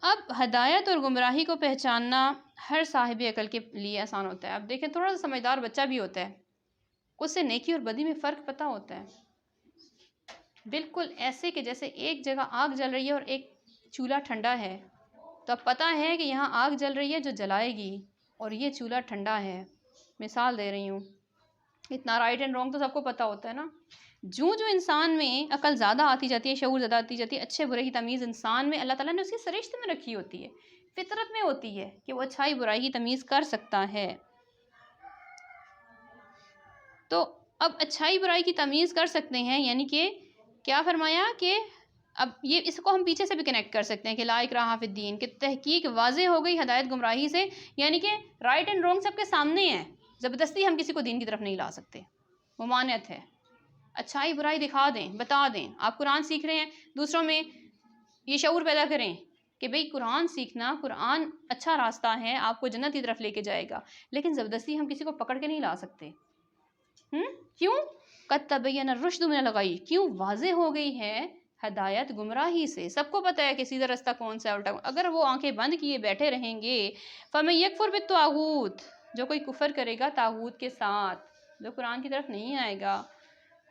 اب ہدایت اور گمراہی کو پہچاننا ہر صاحب عقل کے لیے آسان ہوتا ہے. اب دیکھیں، تھوڑا سا سمجھدار بچہ بھی ہوتا ہے، اس سے نیکی اور بدی میں فرق پتہ ہوتا ہے. بالکل ایسے کہ جیسے ایک جگہ آگ جل رہی ہے اور ایک چولہا ٹھنڈا ہے، تو اب پتہ ہے کہ یہاں آگ جل رہی ہے جو جلائے گی، اور یہ چولہا ٹھنڈا ہے. مثال دے رہی ہوں، اتنا رائٹ اینڈ رانگ تو سب کو پتہ ہوتا ہے نا. جو انسان میں عقل زیادہ آتی جاتی ہے، شعور زیادہ آتی جاتی ہے، اچھے برے کی تمیز انسان میں اللہ تعالیٰ نے اس کی سرشت میں رکھی ہوتی ہے، فطرت میں ہوتی ہے کہ وہ اچھائی برائی کی تمیز کر سکتا ہے. تو اب اچھائی برائی کی تمیز کر سکتے ہیں، یعنی کہ کیا فرمایا کہ اب یہ اس کو ہم پیچھے سے بھی کنیکٹ کر سکتے ہیں کہ لا اکراہ فی الدین، کہ تحقیق واضح ہو گئی ہدایت گمراہی سے، یعنی کہ رائٹ اینڈ رانگ سب کے سامنے ہے، زبردستی ہم کسی کو دین کی طرف نہیں لا سکتے. ممانعت ہے، اچھائی برائی دکھا دیں، بتا دیں. آپ قرآن سیکھ رہے ہیں، دوسروں میں یہ شعور پیدا کریں کہ بھئی قرآن سیکھنا، قرآن اچھا راستہ ہے، آپ کو جنت کی طرف لے کے جائے گا، لیکن زبردستی ہم کسی کو پکڑ کے نہیں لا سکتے. کیوں؟ قد تبین الرشد من الغی، کیوں؟ واضح ہو گئی ہے ہدایت گمراہی سے. سب کو پتہ ہے کہ سیدھا رستہ کون سا ہے، الٹا. اگر وہ آنکھیں بند کیے بیٹھے رہیں گے، فَمَن یکفر بالطاغوت، جو کوئی کفر کرے گا طاغوت کے ساتھ، جو قرآن کی طرف نہیں آئے گا،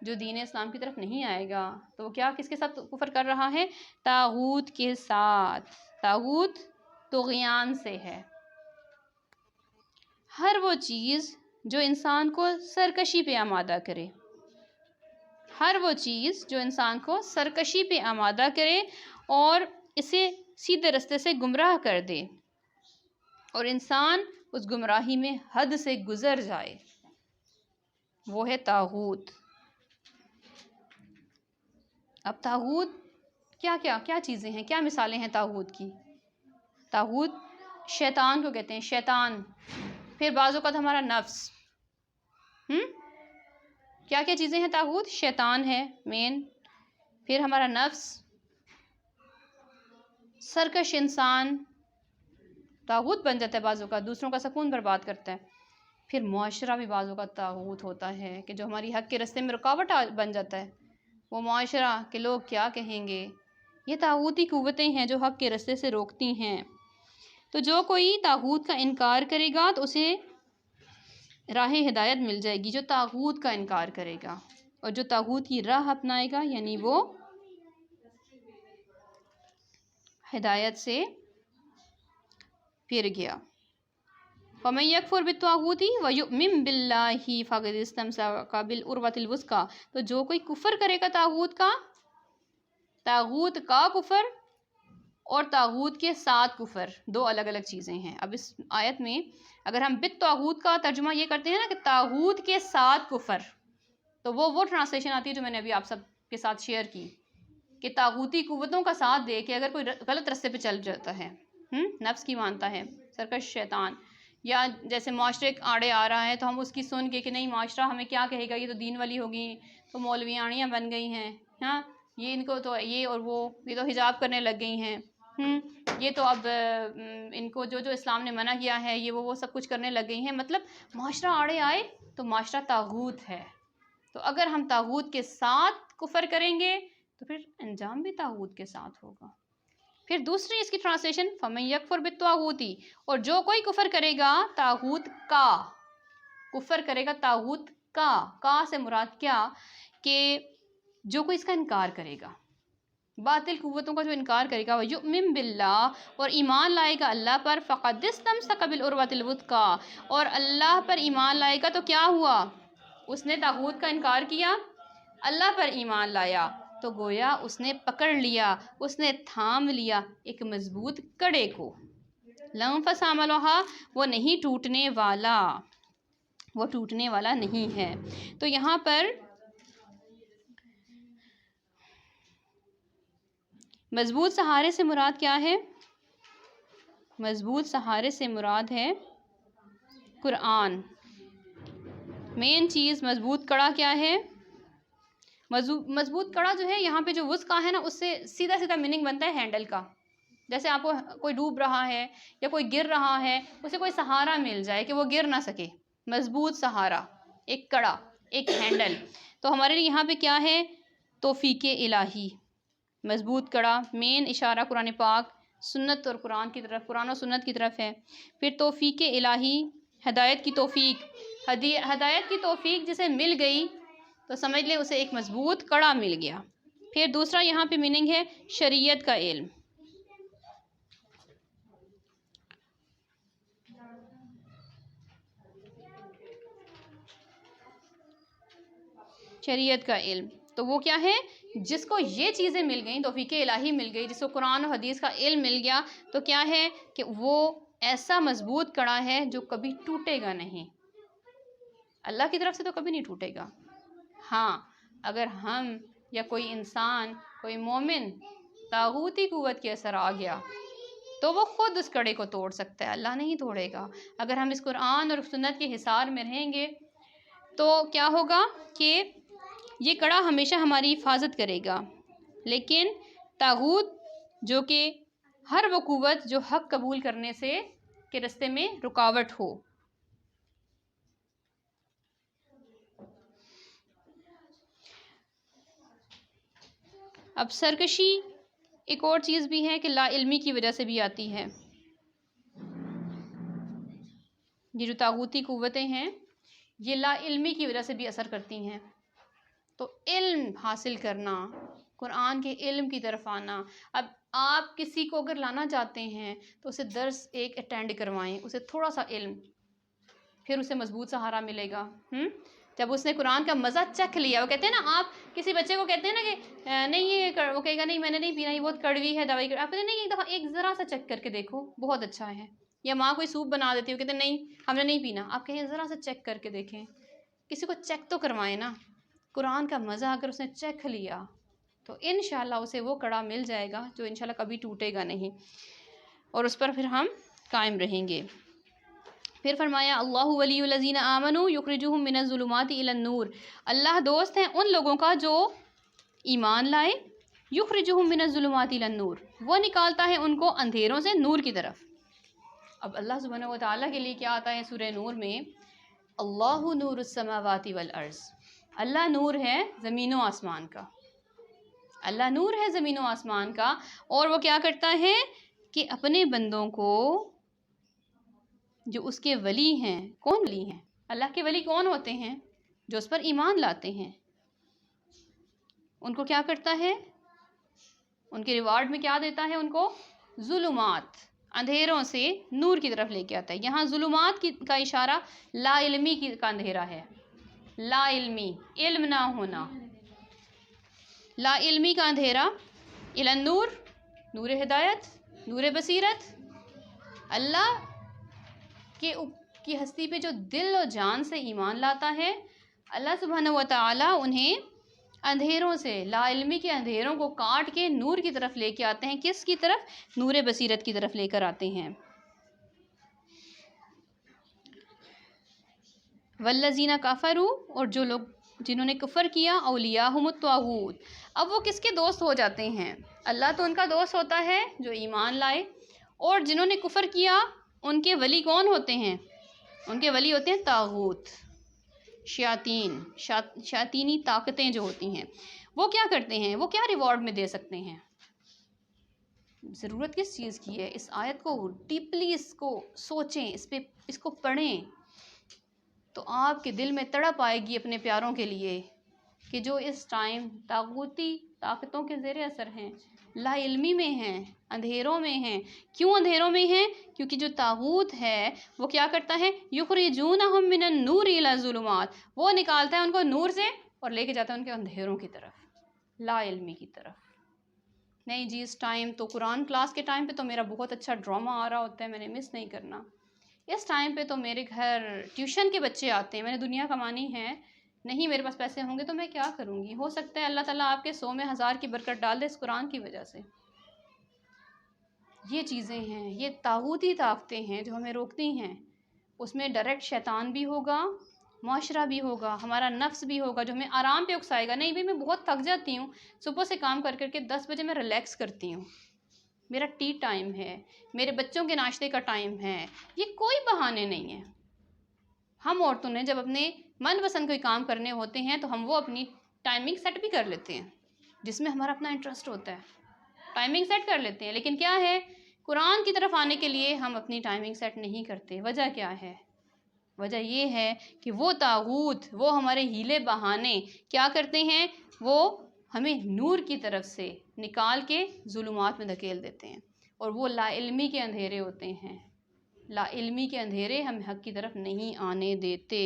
جو دین اسلام کی طرف نہیں آئے گا، تو وہ کیا کس کے ساتھ کفر کر رہا ہے؟ طاغوت کے ساتھ. طاغوت طغیان سے ہے. ہر وہ چیز جو انسان کو سرکشی پہ آمادہ کرے، ہر وہ چیز جو انسان کو سرکشی پہ آمادہ کرے اور اسے سیدھے رستے سے گمراہ کر دے، اور انسان اس گمراہی میں حد سے گزر جائے، وہ ہے طاغوت. اب طاغوت کیا چیزیں ہیں، کیا مثالیں ہیں طاغوت کی؟ طاغوت شیطان کو کہتے ہیں، شیطان. پھر بعض اوقات ہمارا نفس. کیا چیزیں ہیں طاغوت؟ شیطان ہے مین، پھر ہمارا نفس، سرکش انسان طاغوت بن جاتا ہے بعض اوقات، دوسروں کا سکون برباد کرتا ہے. پھر معاشرہ بھی بعض اوقات طاغوت ہوتا ہے کہ جو ہماری حق کے راستے میں رکاوٹ بن جاتا ہے. وہ معاشرہ کہ لوگ کیا کہیں گے، یہ طاغوتی قوتیں ہیں جو حق کے راستے سے روکتی ہیں. تو جو کوئی طاغوت کا انکار کرے گا تو اسے راہ ہدایت مل جائے گی، جو طاغوت کا انکار کرے گا. اور جو طاغوت کی راہ اپنائے گا یعنی وہ ہدایت سے پھر گیا۔ فَمَن يَكْفُرْ بِالطَّاغُوتِ وَيُؤْمِن بِاللَّهِ فَقَدِ اسْتَمْسَكَ بِالْعُرْوَةِ الْوُثْقَىٰ، تو جو کوئی کفر کرے گا طاغوت کا کفر اور طاغوت کے ساتھ کفر، دو الگ الگ چیزیں ہیں۔ اب اس آیت میں اگر ہم بالطاغوت کا ترجمہ یہ کرتے ہیں نا کہ طاغوت کے ساتھ کفر، تو وہ ٹرانسلیشن آتی ہے جو میں نے ابھی آپ سب کے ساتھ شیئر کی، کہ طاغوتی قوتوں کا ساتھ دے کے اگر کوئی غلط رستے پہ چل جاتا ہے، نفس کی مانتا ہے، سرکش شیطان، یا جیسے معاشرے آڑے آ رہا ہے تو ہم اس کی سن کے کہ نہیں معاشرہ ہمیں کیا کہے گا، یہ تو دین والی ہوگی، تو مولویانیاں بن گئی ہیں، ہاں یہ ان کو تو یہ اور وہ، یہ تو حجاب کرنے لگ گئی ہیں، یہ تو اب ان کو جو اسلام نے منع کیا ہے یہ وہ سب کچھ کرنے لگ گئی ہیں، مطلب معاشرہ آڑے آئے تو معاشرہ طاغوت ہے، تو اگر ہم طاغوت کے ساتھ کفر کریں گے تو پھر انجام بھی طاغوت کے ساتھ ہوگا۔ پھر دوسری اس کی ٹرانسلیشن فَمَن يَكْفُرْ بِالطَّاغُوتِ، اور جو کوئی کفر کرے گا طاغوت کا، کفر کرے گا طاغوت کا سے مراد کیا، کہ جو کوئی اس کا انکار کرے گا، باطل قوتوں کا جو انکار کرے گا، وَيُؤْمِن بِاللَّهِ، اور ایمان لائے گا اللہ پر، فَقَدِ اسْتَمْسَكَ بِالْعُرْوَةِ الْوُثْقَىٰ، اور اللہ پر ایمان لائے گا تو کیا ہوا، اس نے طاغوت کا انکار کیا، اللہ پر ایمان لایا تو گویا اس نے پکڑ لیا، اس نے تھام لیا ایک مضبوط کڑے کو، لَا انفصام لَهَا، وہ نہیں ٹوٹنے والا، وہ ٹوٹنے والا نہیں ہے۔ تو یہاں پر مضبوط سہارے سے مراد کیا ہے؟ مضبوط سہارے سے مراد ہے قرآن۔ مین چیز مضبوط کڑا کیا ہے؟ مضبوط کڑا جو ہے یہاں پہ جو وثقہ ہے نا، اس سے سیدھا سیدھا میننگ بنتا ہے ہینڈل کا، جیسے آپ کو کوئی ڈوب رہا ہے یا کوئی گر رہا ہے، اسے کوئی سہارا مل جائے کہ وہ گر نہ سکے، مضبوط سہارا، ایک کڑا، ایک ہینڈل۔ تو ہمارے لیے یہاں پہ کیا ہے؟ توفیق الہی، مضبوط کڑا، مین اشارہ قرآن پاک، سنت اور قرآن کی طرف، قرآن و سنت کی طرف ہے۔ پھر توفیق الہی، ہدایت کی توفیق، ہدایت کی توفیق جسے مل گئی تو سمجھ لیں اسے ایک مضبوط کڑا مل گیا۔ پھر دوسرا یہاں پہ میننگ ہے شریعت کا علم، شریعت کا علم، تو وہ کیا ہے؟ جس کو یہ چیزیں مل گئیں، توفیق الہی مل گئی، جس کو قرآن و حدیث کا علم مل گیا، تو کیا ہے کہ وہ ایسا مضبوط کڑا ہے جو کبھی ٹوٹے گا نہیں، اللہ کی طرف سے تو کبھی نہیں ٹوٹے گا۔ ہاں اگر ہم یا کوئی انسان، کوئی مومن طاغوتی قوت کے اثر آ گیا تو وہ خود اس کڑے کو توڑ سکتا ہے، اللہ نہیں توڑے گا۔ اگر ہم اس قرآن اور سنت کے حصار میں رہیں گے تو کیا ہوگا کہ یہ کڑا ہمیشہ ہماری حفاظت کرے گا، لیکن طاغوت جو کہ ہر وہ قوت جو حق قبول کرنے سے کے رستے میں رکاوٹ ہو۔ اب سرکشی ایک اور چیز بھی ہے کہ لا علمی کی وجہ سے بھی آتی ہے، یہ جو طاغوتی قوتیں ہیں یہ لا علمی کی وجہ سے بھی اثر کرتی ہیں، تو علم حاصل کرنا، قرآن کے علم کی طرف آنا۔ اب آپ کسی کو اگر لانا چاہتے ہیں تو اسے درس ایک اٹینڈ کروائیں، اسے تھوڑا سا علم، پھر اسے مضبوط سہارا ملے گا۔ جب اس نے قرآن کا مزہ چکھ لیا، وہ کہتے ہیں نا، آپ کسی بچے کو کہتے ہیں نا کہ نہیں یہ، وہ کہے گا نہیں میں نے نہیں پینا، یہ بہت کڑوی ہے دوائی، آپ کہتے ہیں نہیں ایک دفعہ ایک ذرا سا چیک کر کے دیکھو بہت اچھا ہے، یا ماں کوئی سوپ بنا دیتی ہے، وہ کہتے ہیں نہیں ہم نے نہیں پینا، آپ کہیں ذرا سا چیک کر کے دیکھیں، کسی کو چیک تو کروائیں نا۔ قرآن کا مزہ اگر اس نے چکھ لیا تو انشاءاللہ اسے وہ کڑا مل جائے گا جو انشاءاللہ کبھی ٹوٹے گا نہیں، اور اس پر پھر ہم قائم رہیں گے۔ پھر فرمایا اللہ ولی الذین آمنوا یخرجہم من الظلمات الی النور، اللہ دوست ہیں ان لوگوں کا جو ایمان لائے، یخرجہم من الظلمات الی النور، وہ نکالتا ہے ان کو اندھیروں سے نور کی طرف۔ اب اللہ سبحانہ و تعالیٰ کے لیے کیا آتا ہے سورہ نور میں؟ اللہ نور السماوات والارض، اللہ نور ہے زمین و آسمان کا، اللہ نور ہے زمین و آسمان کا، اور وہ کیا کرتا ہے کہ اپنے بندوں کو جو اس کے ولی ہیں، کون ولی ہیں؟ اللہ کے ولی کون ہوتے ہیں؟ جو اس پر ایمان لاتے ہیں، ان کو کیا کرتا ہے؟ ان کے ریوارڈ میں کیا دیتا ہے ان کو؟ ظلمات، اندھیروں سے نور کی طرف لے کے آتا ہے۔ یہاں ظلمات کا اشارہ لا علمی کا اندھیرا ہے، لا علمی، علم نہ ہونا، لا علمی کا اندھیرا، الی النور، نور ہدایت، نور بصیرت، اللہ کی ہستی پہ جو دل و جان سے ایمان لاتا ہے، اللہ سبحانہ و تعالی انہیں اندھیروں سے، لا علمی کے اندھیروں کو کاٹ کے نور کی طرف لے کے آتے ہیں۔ کس کی طرف؟ نور بصیرت کی طرف لے کر آتے ہیں۔ والذین کفروا، اور جو لوگ جنہوں نے کفر کیا، اولیاءہم الطاغوت، اب وہ کس کے دوست ہو جاتے ہیں؟ اللہ تو ان کا دوست ہوتا ہے جو ایمان لائے، اور جنہوں نے کفر کیا ان کے ولی کون ہوتے ہیں؟ ان کے ولی ہوتے ہیں طاغوت، شیاطینی طاقتیں جو ہوتی ہیں۔ وہ کیا کرتے ہیں؟ وہ کیا ریوارڈ میں دے سکتے ہیں؟ ضرورت کس چیز کی ہے؟ اس آیت کو ڈیپلی اس کو سوچیں، اس کو پڑھیں تو آپ کے دل میں تڑپ آئے گی اپنے پیاروں کے لیے کہ جو اس ٹائم طاغوتی طاقتوں کے زیر اثر ہیں، لا علمی میں ہیں، اندھیروں میں ہیں۔ کیوں اندھیروں میں ہیں؟ کیونکہ جو طاغوت ہے وہ کیا کرتا ہے؟ یخرجونہم من النور الی الظلمات، وہ نکالتا ہے ان کو نور سے اور لے کے جاتا ہے ان کے اندھیروں کی طرف، لا علمی کی طرف۔ نہیں جی، اس ٹائم تو قرآن کلاس کے ٹائم پہ تو میرا بہت اچھا ڈرامہ آ رہا ہوتا ہے، میں نے مس نہیں کرنا۔ اس ٹائم پہ تو میرے گھر ٹیوشن کے بچے آتے ہیں، میں نے دنیا کمانی ہے، نہیں میرے پاس پیسے ہوں گے تو میں کیا کروں گی؟ ہو سکتا ہے اللہ تعالیٰ آپ کے 100 میں 1000 کی برکت ڈال دے اس قرآن کی وجہ سے۔ یہ چیزیں ہیں، یہ طاغوتی طاقتیں ہیں جو ہمیں روکتی ہیں۔ اس میں ڈائریکٹ شیطان بھی ہوگا، معاشرہ بھی ہوگا، ہمارا نفس بھی ہوگا جو ہمیں آرام پہ اکسائے گا۔ نہیں بھائی میں بہت تھک جاتی ہوں، صبح سے کام کر کے 10 بجے میں ریلیکس کرتی ہوں، میرا ٹی ٹائم ہے، میرے بچوں کے ناشتے کا ٹائم ہے۔ یہ کوئی بہانے نہیں ہیں۔ ہم عورتوں نے جب اپنے من پسند کوئی کام کرنے ہوتے ہیں تو ہم وہ اپنی ٹائمنگ سیٹ بھی کر لیتے ہیں، جس میں ہمارا اپنا انٹرسٹ ہوتا ہے، ٹائمنگ سیٹ کر لیتے ہیں۔ لیکن کیا ہے، قرآن کی طرف آنے کے لیے ہم اپنی ٹائمنگ سیٹ نہیں کرتے۔ وجہ کیا ہے؟ وجہ یہ ہے کہ وہ طاغوت، وہ ہمارے ہیلے بہانے کیا کرتے ہیں؟ وہ ہمیں نور کی طرف سے نکال کے ظلمات میں دھکیل دیتے ہیں، اور وہ لا علمی کے اندھیرے ہوتے ہیں۔ لا علمی کے اندھیرے ہمیں حق کی طرف نہیں آنے دیتے۔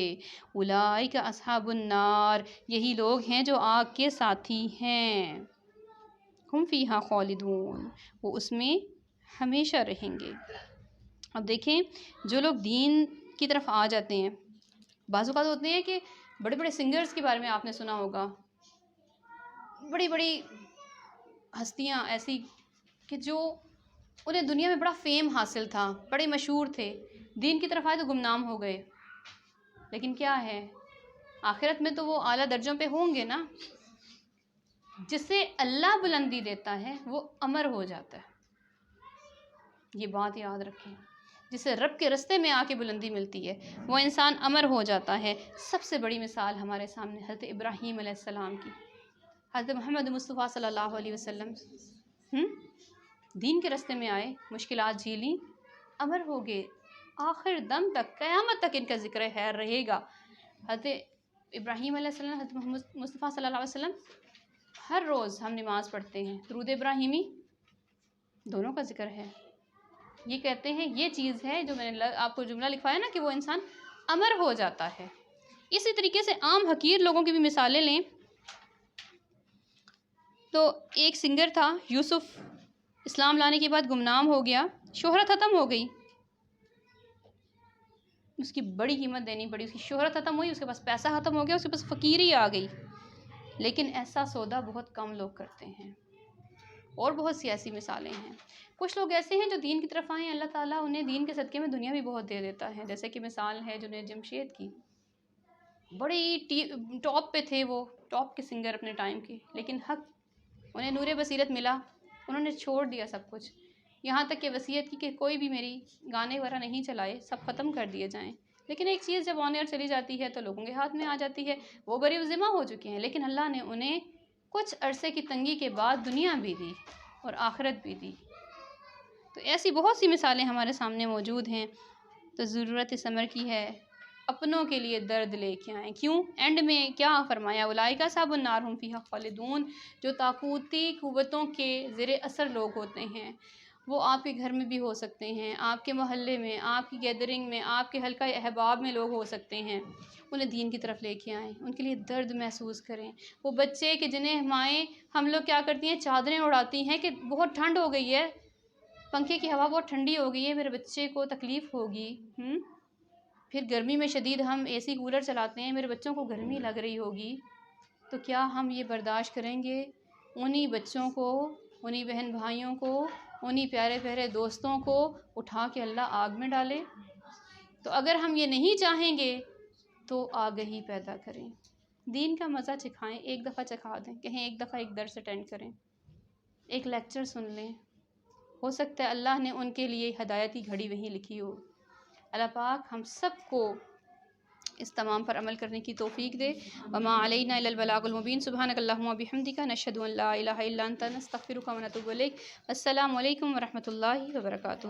اولئک اصحاب النار، یہی لوگ ہیں جو آگ کے ساتھی ہیں۔ ہم فیہا خالدون، وہ اس میں ہمیشہ رہیں گے۔ اب دیکھیں، جو لوگ دین کی طرف آ جاتے ہیں، بعض اوقات ہوتے ہیں کہ بڑے بڑے سنگرز کے بارے میں آپ نے سنا ہوگا، بڑی بڑی ہستیاں ایسی کہ جو انہیں دنیا میں بڑا فیم حاصل تھا، بڑے مشہور تھے، دین کی طرف آئے تو گمنام ہو گئے۔ لیکن کیا ہے، آخرت میں تو وہ اعلیٰ درجوں پہ ہوں گے نا۔ جس سے اللہ بلندی دیتا ہے وہ امر ہو جاتا ہے، یہ بات یاد رکھیں۔ جسے رب کے رستے میں آ کے بلندی ملتی ہے وہ انسان امر ہو جاتا ہے۔ سب سے بڑی مثال ہمارے سامنے حضرت ابراہیم علیہ السلام کی، حضرت محمد مصطفیٰ صلی اللہ علیہ وسلم دین کے رستے میں آئے، مشکلات جھیلیں، امر ہو گئے، آخر دم تک، قیامت تک ان کا ذکر خیر رہے گا۔ حضرت ابراہیم علیہ السلام، حضرت محمد مصطفیٰ صلی اللہ علیہ وسلم، ہر روز ہم نماز پڑھتے ہیں، درود ابراہیمی، دونوں کا ذکر ہے۔ یہ کہتے ہیں یہ چیز ہے جو میں نے آپ کو جملہ لکھوایا نا کہ وہ انسان امر ہو جاتا ہے۔ اسی طریقے سے عام حقیر لوگوں کی بھی مثالیں لیں تو ایک سنگر تھا یوسف، اسلام لانے کے بعد گمنام ہو گیا، شہرت ختم ہو گئی، اس کی بڑی قیمت دینی پڑی، اس کی شہرت ختم ہوئی، اس کے پاس پیسہ ختم ہو گیا، اس کے پاس فقیری آ گئی۔ لیکن ایسا سودا بہت کم لوگ کرتے ہیں، اور بہت سی ایسی مثالیں ہیں۔ کچھ لوگ ایسے ہیں جو دین کی طرف آئیں، اللہ تعالیٰ انہیں دین کے صدقے میں دنیا بھی بہت دے دیتا ہے، جیسے کہ مثال ہے جنید جمشید کی، بڑی ٹاپ پہ تھے، وہ ٹاپ کے سنگر اپنے ٹائم کے، لیکن حق انہیں نور بصیرت ملا، انہوں نے چھوڑ دیا سب کچھ، یہاں تک کہ وصیت کی کہ کوئی بھی میری گانے وغیرہ نہیں چلائے، سب ختم کر دیے جائیں۔ لیکن ایک چیز جب آن ایئر چلی جاتی ہے تو لوگوں کے ہاتھ میں آ جاتی ہے، وہ بری ذمہ ہو چکے ہیں، لیکن اللہ نے انہیں کچھ عرصے کی تنگی کے بعد دنیا بھی دی اور آخرت بھی دی۔ تو ایسی بہت سی مثالیں ہمارے سامنے موجود ہیں، تو ضرورت اس امر کی ہے اپنوں کے لیے درد لے کے آئیں۔ کیوں؟ اینڈ میں کیا فرمایا؟ اولئک اصحاب النار ھم فیھا خالدون، جو طاغوتی قوتوں کے زیر اثر لوگ ہوتے ہیں، وہ آپ کے گھر میں بھی ہو سکتے ہیں، آپ کے محلے میں، آپ کی گیدرنگ میں، آپ کے حلقہ احباب میں لوگ ہو سکتے ہیں، انہیں دین کی طرف لے کے آئیں، ان کے لیے درد محسوس کریں۔ وہ بچے کہ جنہیں مائیں ہم لوگ کیا کرتی ہیں، چادریں اڑاتی ہیں کہ بہت ٹھنڈ ہو گئی ہے، پنکھے کی ہوا بہت ٹھنڈی ہو گئی ہے، میرے بچے کو تکلیف ہوگی، پھر گرمی میں شدید ہم اے سی کولر چلاتے ہیں، میرے بچوں کو گرمی لگ رہی ہوگی، تو کیا ہم یہ برداشت کریں گے انہی بچوں کو، انہی بہن بھائیوں کو، انہی پیارے پیارے دوستوں کو اٹھا کے اللہ آگ میں ڈالے؟ تو اگر ہم یہ نہیں چاہیں گے تو آگہی پیدا کریں، دین کا مزہ چکھائیں، ایک دفعہ چکھا دیں، کہیں ایک دفعہ ایک درس اٹینڈ کریں، ایک لیکچر سن لیں، ہو سکتا ہے اللہ نے ان کے لیے ہدایت کی گھڑی وہیں لکھی ہو۔ اللہ پاک ہم سب کو اس تمام پر عمل کرنے کی توفیق دے۔ وما علینا الا البلاغ المبین۔ سبحانک اللہم و بحمدک، نشہد ان لا الہ الا انت، نستغفرک و نتوب الیک۔ السلام علیکم ورحمۃ اللہ وبرکاتہ۔